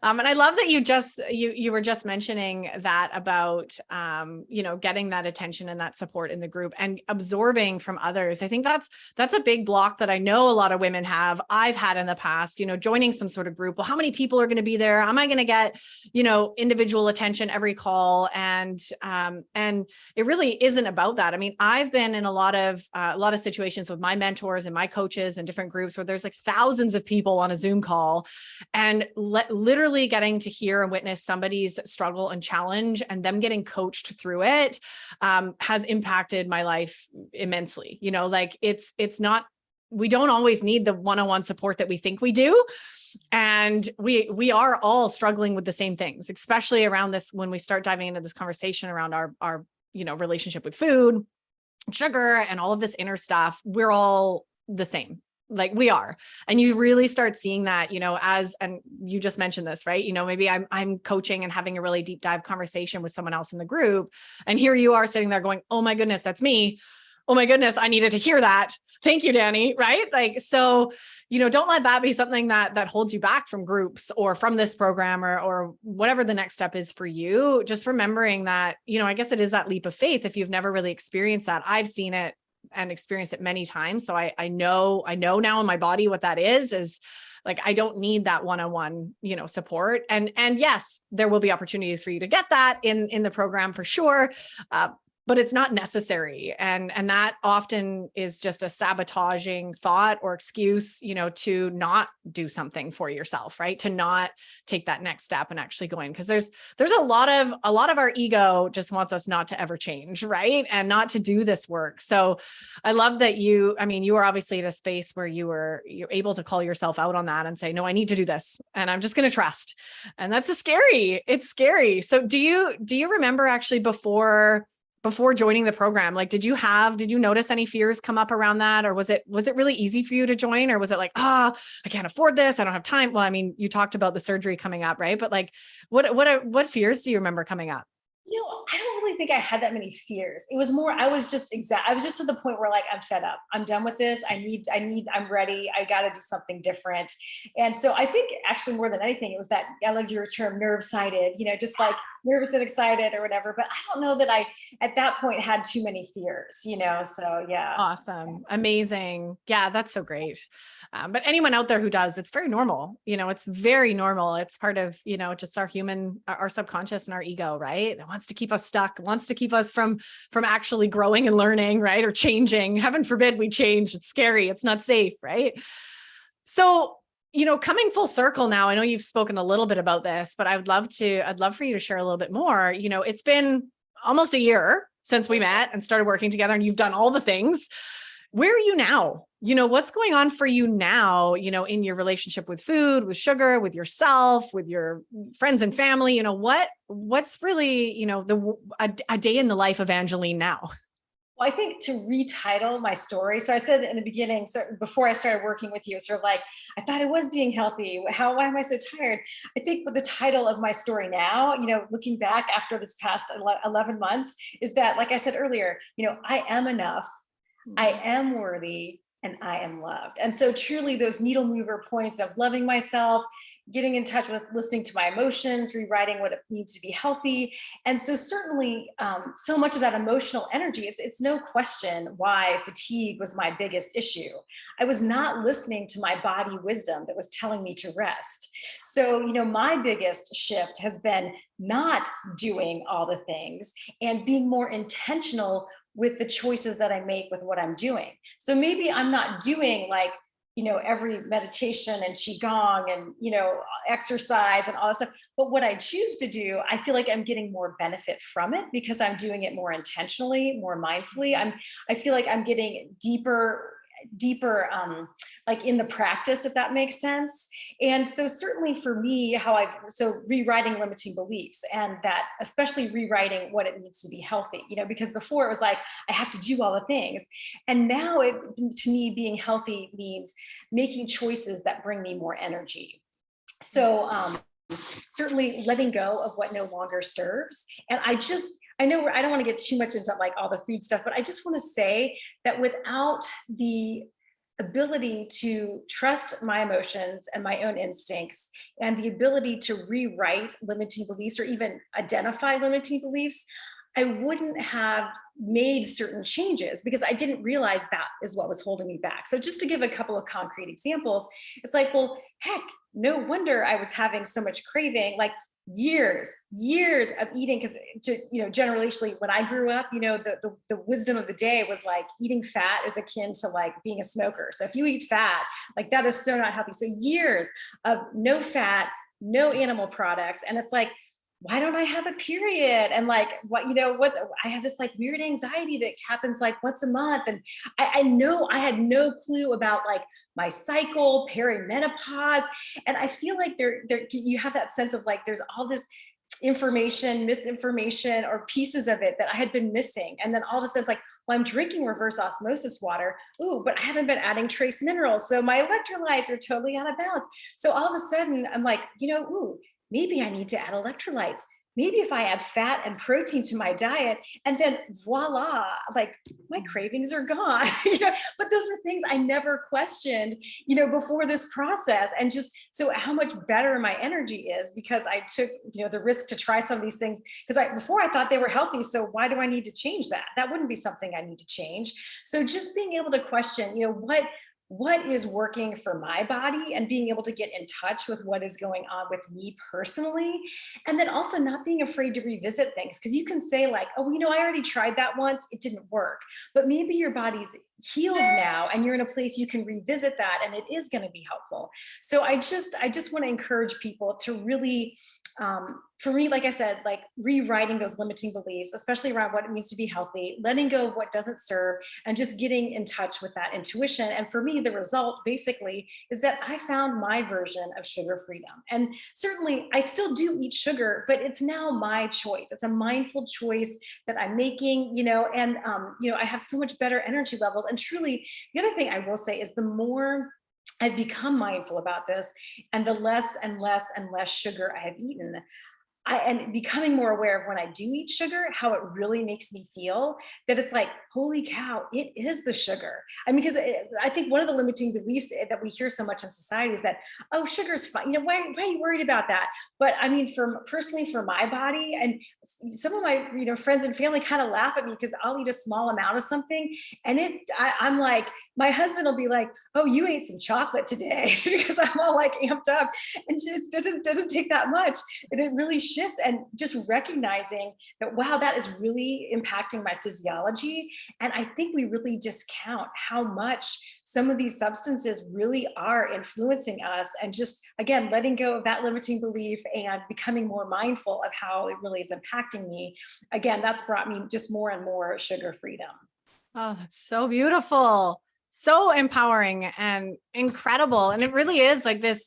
And I love that you were just mentioning that about, getting that attention and that support in the group and absorbing from others. I think that's a big block that I know a lot of women have. I've had in the past, joining some sort of group. Well, how many people are going to be there? Am I going to get, individual attention every call? And it really isn't about that. I mean, I've been in a lot of situations with my mentors and my coaches and different groups where there's like thousands of people on a Zoom call, and literally getting to hear and witness somebody's struggle and challenge and them getting coached through it has impacted my life immensely. It's not, we don't always need the one-on-one support that we think we do. And we are all struggling with the same things, especially around this, when we start diving into this conversation around our relationship with food, sugar, and all of this inner stuff. We're all the same. Like we are. And you really start seeing that, and you just mentioned this, right? Maybe I'm coaching and having a really deep dive conversation with someone else in the group. And here you are sitting there going, oh my goodness, that's me. Oh my goodness, I needed to hear that. Thank you, Danny. Right? Like, so, don't let that be something that holds you back from groups or from this program or whatever the next step is for you. Just remembering that, I guess it is that leap of faith. If you've never really experienced that, I've seen it and experienced it many times. So I know now in my body what that is like, I don't need that one-on-one, support. And yes, there will be opportunities for you to get that in the program for sure. But it's not necessary. And that often is just a sabotaging thought or excuse, to not do something for yourself, right? To not take that next step and actually go in. Because there's a lot of our ego just wants us not to ever change, right? And not to do this work. So I love that you are obviously at a space where you're able to call yourself out on that and say, no, I need to do this. And I'm just going to trust. And that's scary. It's scary. So do you remember actually before joining the program, like, did you notice any fears come up around that? Or was it really easy for you to join? Or was it like, I can't afford this, I don't have time? Well, you talked about the surgery coming up, right? But like, what fears do you remember coming up? I don't really think I had that many fears. It was more, I was just to the point where like, I'm fed up. I'm done with this. I'm ready. I got to do something different. And so I think actually more than anything, it was that, I love your term, nerve-sighted, just like nervous and excited or whatever. But I don't know that I, at that point, had too many fears, so yeah. Awesome. Amazing. Yeah, that's so great. But anyone out there who does, it's very normal. It's very normal. It's part of, just our subconscious and our ego, right? That wants to keep us stuck, wants to keep us from actually growing and learning, right? Or changing. Heaven forbid we change. It's scary. It's not safe, right? So, coming full circle now, I know you've spoken a little bit about this, but I'd love for you to share a little bit more. It's been almost a year since we met and started working together, and you've done all the things. Where are you now? What's going on for you now, in your relationship with food, with sugar, with yourself, with your friends and family? What's really, a day in the life of Angelene now? Well, I think to retitle my story. So I said in the beginning, so before I started working with you, sort of like, I thought I was being healthy. Why am I so tired? I think with the title of my story now, looking back after this past 11 months, is that, like I said earlier, I am enough. I am worthy. and I am loved. And so truly those needle mover points of loving myself, getting in touch with listening to my emotions, rewriting what it means to be healthy. And so certainly so much of that emotional energy, it's no question why fatigue was my biggest issue. I was not listening to my body wisdom that was telling me to rest. So, my biggest shift has been not doing all the things and being more intentional with the choices that I make with what I'm doing. So maybe I'm not doing like, every meditation and qigong and, exercise and all that stuff. But what I choose to do, I feel like I'm getting more benefit from it because I'm doing it more intentionally, more mindfully. I feel like I'm getting deeper like in the practice, if that makes sense. And so certainly for me, so rewriting limiting beliefs, and that especially rewriting what it means to be healthy, because before it was like I have to do all the things, and now to me being healthy means making choices that bring me more energy. So certainly letting go of what no longer serves. And I know I don't want to get too much into like all the food stuff, but I just want to say that without the ability to trust my emotions and my own instincts, and the ability to rewrite limiting beliefs or even identify limiting beliefs, I wouldn't have made certain changes because I didn't realize that is what was holding me back. So just to give a couple of concrete examples, it's like, well, heck, no wonder I was having so much craving, like years of eating. Because generationally, when I grew up, the wisdom of the day was like eating fat is akin to like being a smoker. So if you eat fat, like that is so not healthy. So years of no fat, no animal products. And it's like, why don't I have a period? And like, what I have this like weird anxiety that happens like once a month. And I know I had no clue about like my cycle, perimenopause. And I feel like there you have that sense of like, there's all this information, misinformation, or pieces of it that I had been missing. And then all of a sudden it's like, well, I'm drinking reverse osmosis water. Ooh, but I haven't been adding trace minerals. So my electrolytes are totally out of balance. So all of a sudden I'm like, ooh, maybe I need to add electrolytes. Maybe if I add fat and protein to my diet, and then voila, like my cravings are gone. But those were things I never questioned, before this process. And just so how much better my energy is because I took, the risk to try some of these things. Because before I thought they were healthy. So why do I need to change that? That wouldn't be something I need to change. So just being able to question, what is working for my body, and being able to get in touch with what is going on with me personally. And then also not being afraid to revisit things, because you can say like, oh, I already tried that once, it didn't work. But maybe your body's healed now and you're in a place you can revisit that and it is going to be helpful. So I just want to encourage people to really, for me, like I said, like rewriting those limiting beliefs, especially around what it means to be healthy, letting go of what doesn't serve, and just getting in touch with that intuition. And for me, the result basically is that I found my version of sugar freedom. And certainly I still do eat sugar, but it's now my choice. It's a mindful choice that I'm making, and I have so much better energy levels. And truly, the other thing I will say is the more I've become mindful about this, and the less and less and less sugar I have eaten, and becoming more aware of when I do eat sugar, how it really makes me feel, that it's like, holy cow, it is the sugar. I mean, because I think one of the limiting beliefs that we hear so much in society is that, oh, sugar's fine. Why are you worried about that? But I mean, personally, for my body, and some of my, friends and family kind of laugh at me because I'll eat a small amount of something. And I'm like, my husband will be like, oh, you ate some chocolate today because I'm all like amped up, and just doesn't take that much. And it really shifts, and just recognizing that, wow, that is really impacting my physiology. And I think we really discount how much some of these substances really are influencing us, and just, again, letting go of that limiting belief and becoming more mindful of how it really is impacting me. Again, that's brought me just more and more sugar freedom. Oh, that's so beautiful. So empowering and incredible. And it really is like this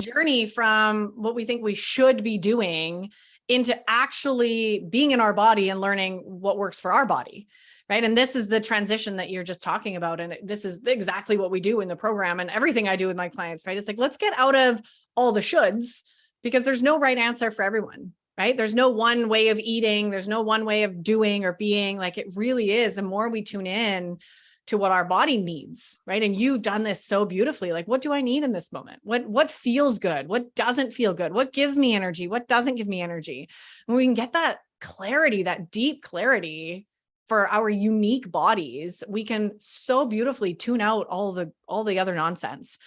journey from what we think we should be doing into actually being in our body and learning what works for our body. Right. And this is the transition that you're just talking about. And this is exactly what we do in the program and everything I do with my clients. Right. It's like, let's get out of all the shoulds, because there's no right answer for everyone. Right. There's no one way of eating. There's no one way of doing or being. Like, it really is. The more we tune in to what our body needs, right? And you've done this so beautifully. Like, what do I need in this moment? What feels good? What doesn't feel good? What gives me energy? What doesn't give me energy? When we can get that clarity, that deep clarity for our unique bodies, we can so beautifully tune out all the other nonsense.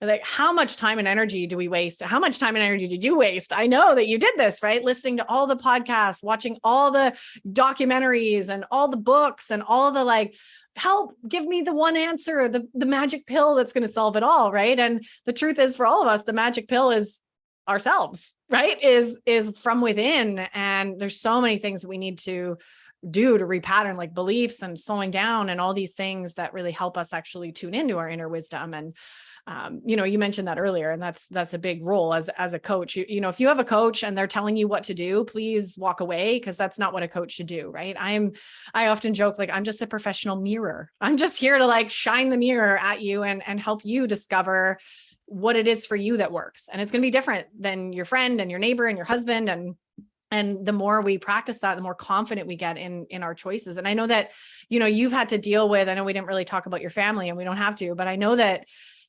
Like, how much time and energy do we waste? How much time and energy did you waste? I know that you did this, right? Listening to all the podcasts, watching all the documentaries and all the books and all the like, help, give me the one answer, the magic pill that's going to solve it all, right? And the truth is, for all of us, the magic pill is ourselves, right? Is from within. And there's so many things that we need to do to repattern, like beliefs and slowing down and all these things that really help us actually tune into our inner wisdom. And you mentioned that earlier, and that's a big role as a coach. If you have a coach and they're telling you what to do, please walk away, because that's not what a coach should do, right? I often joke, like, I'm just a professional mirror. I'm just here to like shine the mirror at you and help you discover what it is for you that works. And it's going to be different than your friend and your neighbor and your husband. And the more we practice that, the more confident we get in our choices. And I know that, you've had to deal with, I know we didn't really talk about your family, and we don't have to, but I know that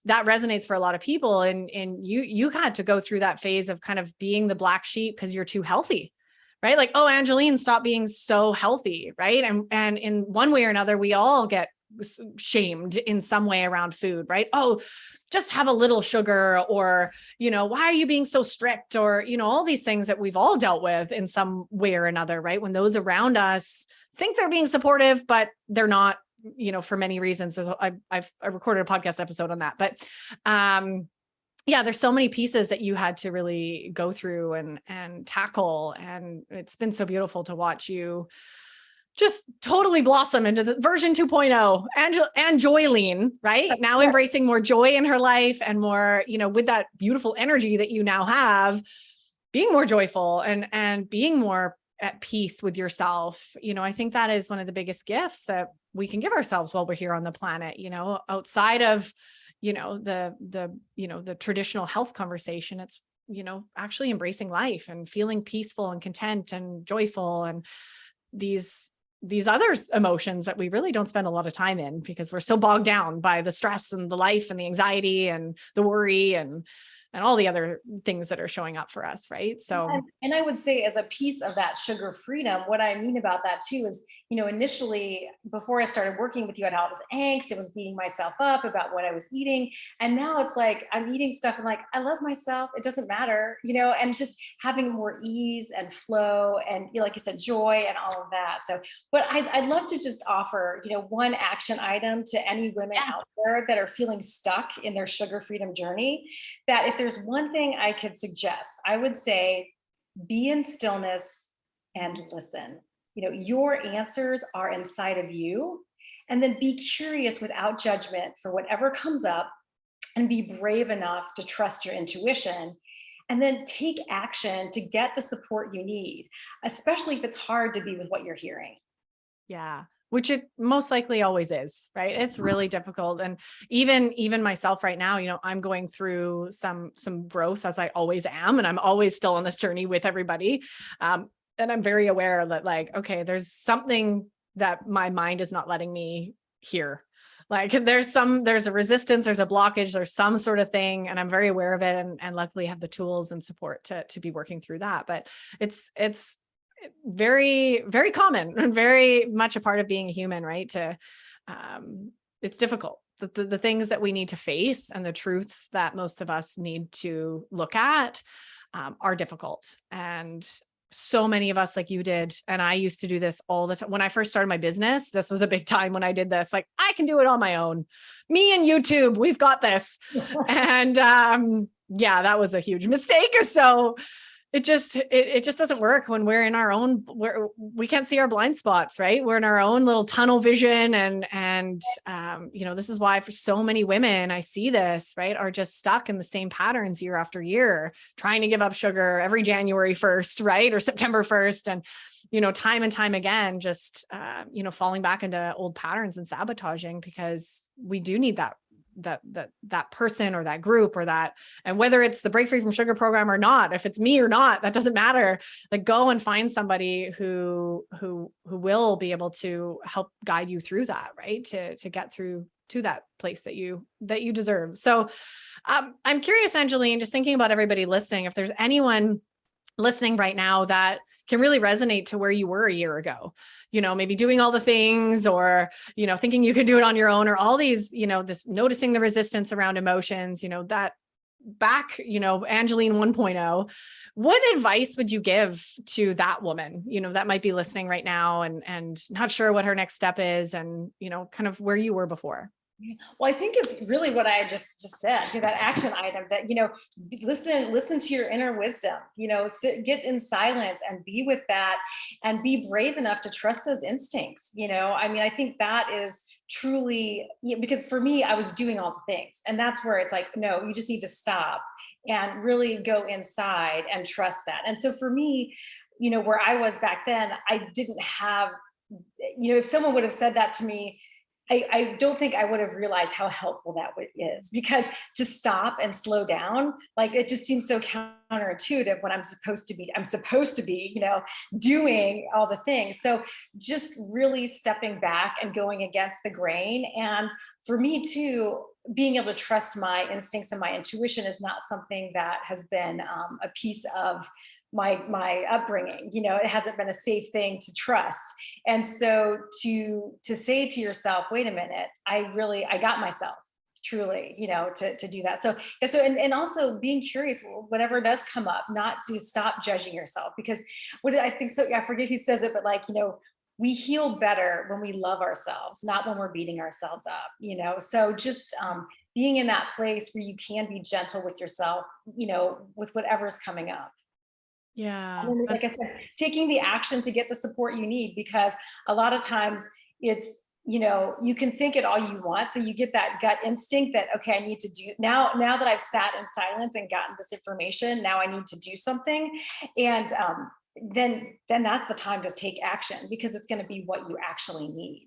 resonates for a lot of people. And you had to go through that phase of kind of being the black sheep because you're too healthy, right? Like, oh, Angelene, stop being so healthy, right? And in one way or another, we all get shamed in some way around food, right? Oh, just have a little sugar, or, why are you being so strict? Or, all these things that we've all dealt with in some way or another, right? When those around us think they're being supportive, but they're not, for many reasons. I've recorded a podcast episode on that, but, there's so many pieces that you had to really go through and tackle. And it's been so beautiful to watch you just totally blossom into the version 2.0, Angelene, right? Now embracing more joy in her life and more, with that beautiful energy that you now have, being more joyful and being more at peace with yourself. I think that is one of the biggest gifts that we can give ourselves while we're here on the planet, outside of, the traditional health conversation. It's, actually embracing life and feeling peaceful and content and joyful, and these other emotions that we really don't spend a lot of time in because we're so bogged down by the stress and the life and the anxiety and the worry and all the other things that are showing up for us, right? So, and I would say, as a piece of that sugar freedom, what I mean about that too is, initially, before I started working with you, I had all this angst. It was beating myself up about what I was eating. And now it's like, I'm eating stuff and like, I love myself. It doesn't matter, and just having more ease and flow and, like you said, joy and all of that. So, but I'd love to just offer, one action item to any women out there that are feeling stuck in their sugar freedom journey, that if there's one thing I could suggest, I would say, be in stillness and listen. Your answers are inside of you. And then be curious without judgment for whatever comes up, and be brave enough to trust your intuition, and then take action to get the support you need, especially if it's hard to be with what you're hearing. Yeah. Which it most likely always is, right? It's really difficult. And even myself right now, I'm going through some growth, as I always am. And I'm always still on this journey with everybody. And I'm very aware that, like, okay, there's something that my mind is not letting me hear. Like there's a resistance, there's a blockage, there's some sort of thing. And I'm very aware of it. And luckily have the tools and support to be working through that. But it's very, very common and very much a part of being a human, right? It's difficult. The things that we need to face and the truths that most of us need to look at are difficult. And so many of us, like you did, and I used to do this all the time. When I first started my business, this was a big time when I did this. Like, I can do it on my own. Me and YouTube, we've got this. And that was a huge mistake. So it just doesn't work when we're in our own, we can't see our blind spots, right? We're in our own little tunnel vision. And this is why for so many women, I see this, right, are just stuck in the same patterns year after year, trying to give up sugar every January 1st, right? Or September 1st. And, time and time again, just, falling back into old patterns and sabotaging, because we do need that that person or that group or that, and whether it's the Break Free from Sugar program or not, if it's me or not, that doesn't matter. Like, go and find somebody who will be able to help guide you through that, right? To get through to that place that you deserve. So I'm curious, Angelene, just thinking about everybody listening, if there's anyone listening right now that can really resonate to where you were a year ago, maybe doing all the things, or, thinking you could do it on your own, or all these, this noticing the resistance around emotions, that back, Angelene 1.0, what advice would you give to that woman, that might be listening right now and not sure what her next step is, and, kind of where you were before? Well, I think it's really what I just said, that action item that, listen to your inner wisdom, get in silence and be with that, and be brave enough to trust those instincts. I think that is truly, because for me, I was doing all the things, and that's where it's like, no, you just need to stop and really go inside and trust that. And so for me, where I was back then, I didn't have, if someone would have said that to me, I don't think I would have realized how helpful that is, because to stop and slow down, like, it just seems so counterintuitive when I'm supposed to be, doing all the things. So just really stepping back and going against the grain. And for me too, being able to trust my instincts and my intuition is not something that has been a piece of my upbringing. It hasn't been a safe thing to trust. And so to say to yourself, wait a minute, I got myself truly, to do that. So and also being curious, whatever does come up, not to stop judging yourself, because what I think, so I forget who says it, but like, we heal better when we love ourselves, not when we're beating ourselves up, so just being in that place where you can be gentle with yourself, with whatever's coming up. Yeah. And then, like I said, taking the action to get the support you need, because a lot of times it's, you can think it all you want. So you get that gut instinct that, okay, I need to do now that I've sat in silence and gotten this information, now I need to do something. And then that's the time to take action, because it's going to be what you actually need.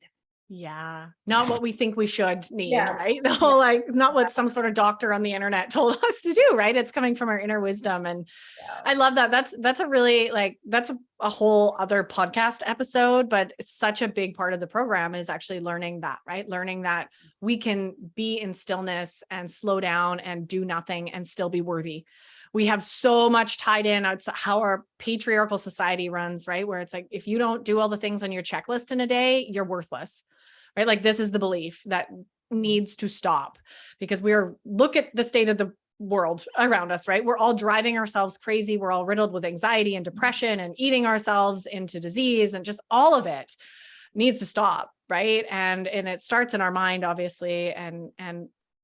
Yeah. Not what we think we should need, Yes. right? The whole, like, not what some sort of doctor on the internet told us to do, right? It's coming from our inner wisdom. And Yeah. I love that. That's a really, like, that's a whole other podcast episode, but it's such a big part of the program is actually learning that, right? Learning that we can be in stillness and slow down and do nothing and still be worthy. We have so much tied in. It's how our patriarchal society runs, right? Where it's like, if you don't do all the things on your checklist in a day, you're worthless, right? Like, this is the belief that needs to stop, because look at the state of the world around us, right? We're all driving ourselves crazy. We're all riddled with anxiety and depression and eating ourselves into disease, and just all of it needs to stop, right? And it starts in our mind, obviously, and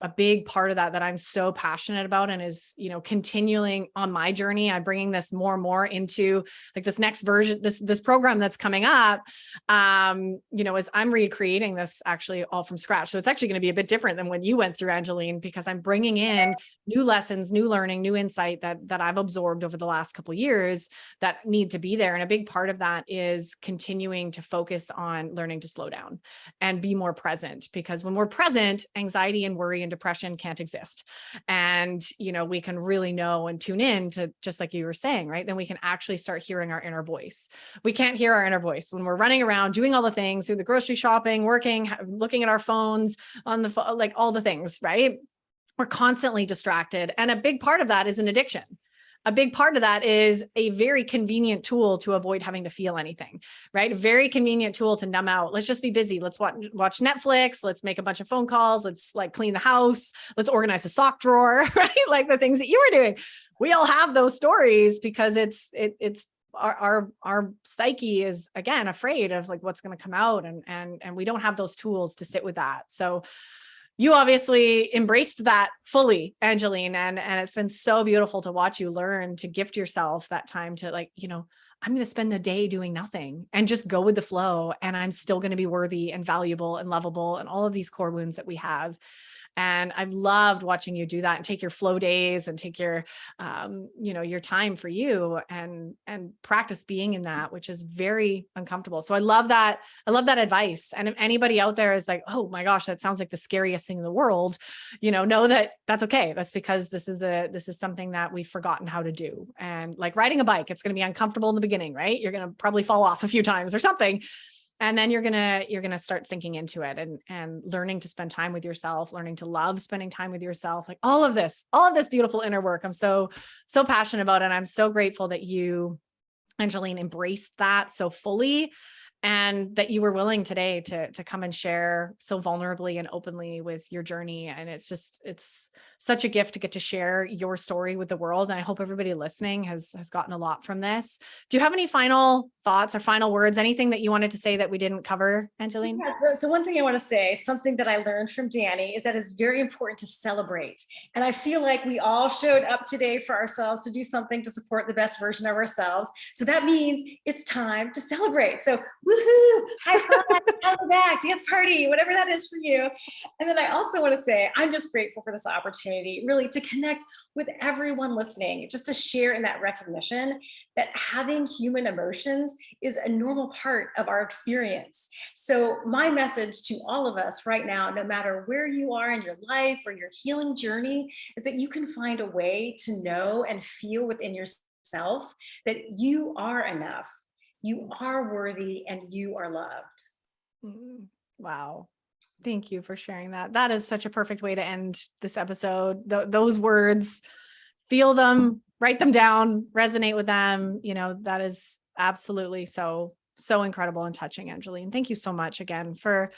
a big part of that I'm so passionate about, and is, continuing on my journey. I'm bringing this more and more into, like, this next version, this program that's coming up, as I'm recreating this actually all from scratch. So it's actually going to be a bit different than when you went through, Angelene, because I'm bringing in new lessons, new learning, new insight that I've absorbed over the last couple of years that need to be there. And a big part of that is continuing to focus on learning to slow down and be more present, because when we're present, anxiety and worry and depression can't exist. And, we can really know and tune in to, just like you were saying, right? Then we can actually start hearing our inner voice. We can't hear our inner voice when we're running around doing all the things, through the grocery shopping, working, looking at our phones on the phone, like all the things, right? We're constantly distracted. And a big part of that is an addiction. A big part of that is a very convenient tool to avoid having to feel anything, right? A very convenient tool to numb out. Let's just be busy. Let's watch Netflix. Let's make a bunch of phone calls. Let's, like, clean the house. Let's organize a sock drawer, right? Like the things that you were doing. We all have those stories because it's our psyche is, again, afraid of, like, what's going to come out, and we don't have those tools to sit with that. So you obviously embraced that fully, Angelene, and it's been so beautiful to watch you learn to gift yourself that time to, like, I'm going to spend the day doing nothing and just go with the flow, and I'm still going to be worthy and valuable and lovable and all of these core wounds that we have. And I've loved watching you do that and take your flow days and take your, your time for you and practice being in that, which is very uncomfortable. So I love that. I love that advice. And if anybody out there is like, oh my gosh, that sounds like the scariest thing in the world, know that that's okay. That's because this is something that we've forgotten how to do. And like riding a bike, it's going to be uncomfortable in the beginning, right? You're going to probably fall off a few times or something. And then you're going to start sinking into it and learning to spend time with yourself, learning to love spending time with yourself, like all of this beautiful inner work. I'm so passionate about it. And I'm so grateful that you, Angelene, embraced that so fully, and that you were willing today to come and share so vulnerably and openly with your journey. And it's such a gift to get to share your story with the world. And I hope everybody listening has gotten a lot from this. Do you have any final thoughts or final words, anything that you wanted to say that we didn't cover, Angelene? Yeah, so one thing I want to say, something that I learned from Danny, is that it's very important to celebrate. And I feel like we all showed up today for ourselves to do something to support the best version of ourselves. So that means it's time to celebrate. So woohoo, high five, pat on the back, dance party, whatever that is for you. And then I also want to say, I'm just grateful for this opportunity, really, to connect with everyone listening, just to share in that recognition that having human emotions is a normal part of our experience. So my message to all of us right now, no matter where you are in your life or your healing journey, is that you can find a way to know and feel within yourself that you are enough, you are worthy, and you are loved. Wow. Thank you for sharing that. That is such a perfect way to end this episode. Those words, feel them, write them down, resonate with them. That is absolutely so incredible and touching, Angelene. Thank you so much again for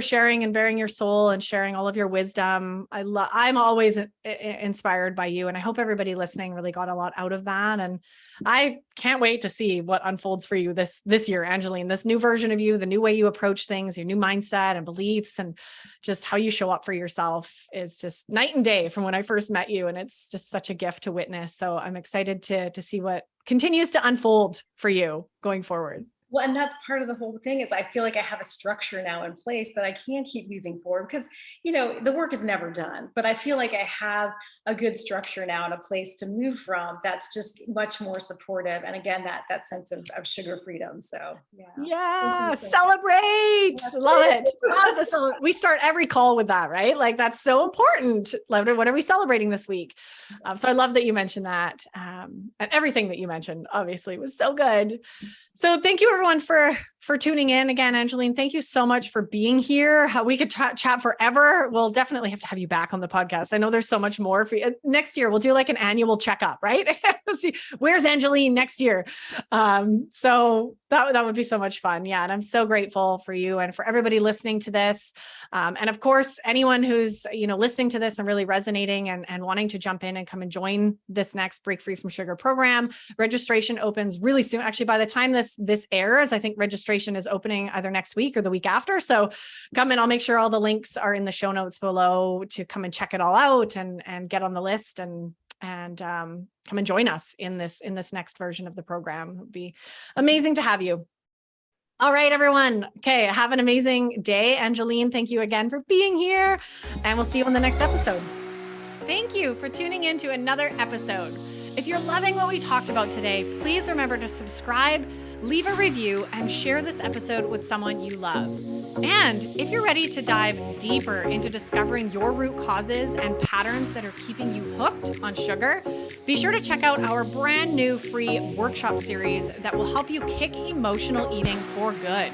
sharing and bearing your soul and sharing all of your wisdom. I'm always inspired by you, and I hope everybody listening really got a lot out of that. And I can't wait to see what unfolds for you this year, Angelene, this new version of you, the new way you approach things, your new mindset and beliefs, and just how you show up for yourself is just night and day from when I first met you. And it's just such a gift to witness. So I'm excited to see what continues to unfold for you going forward. Well, and that's part of the whole thing, is I feel like I have a structure now in place that I can keep moving forward, because, the work is never done, but I feel like I have a good structure now and a place to move from that's just much more supportive. And again, that sense of sugar freedom. So yeah, celebrate. Love it. We start every call with that, right? Like, that's so important. What are we celebrating this week? So I love that you mentioned that. And everything that you mentioned obviously was so good. So thank you everyone for tuning in. Again, Angelene, thank you so much for being here. We could chat forever. We'll definitely have to have you back on the podcast. I know there's so much more for you. Next year, we'll do like an annual checkup, right? See, where's Angelene next year? So that would be so much fun. Yeah. And I'm so grateful for you and for everybody listening to this. And of course, anyone who's, listening to this and really resonating and wanting to jump in and come and join this next Break Free from Sugar program, registration opens really soon. Actually, by the time this airs, I think registration is opening either next week or the week after. So come in. I'll make sure all the links are in the show notes below to come and check it all out and get on the list and come and join us in this next version of the program. It would be amazing to have you. All right, everyone. Okay. Have an amazing day. Angelene, thank you again for being here, and we'll see you on the next episode. Thank you for tuning in to another episode. If you're loving what we talked about today, please remember to subscribe, leave a review, and share this episode with someone you love. And if you're ready to dive deeper into discovering your root causes and patterns that are keeping you hooked on sugar, be sure to check out our brand new free workshop series that will help you kick emotional eating for good.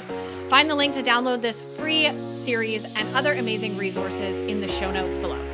Find the link to download this free series and other amazing resources in the show notes below.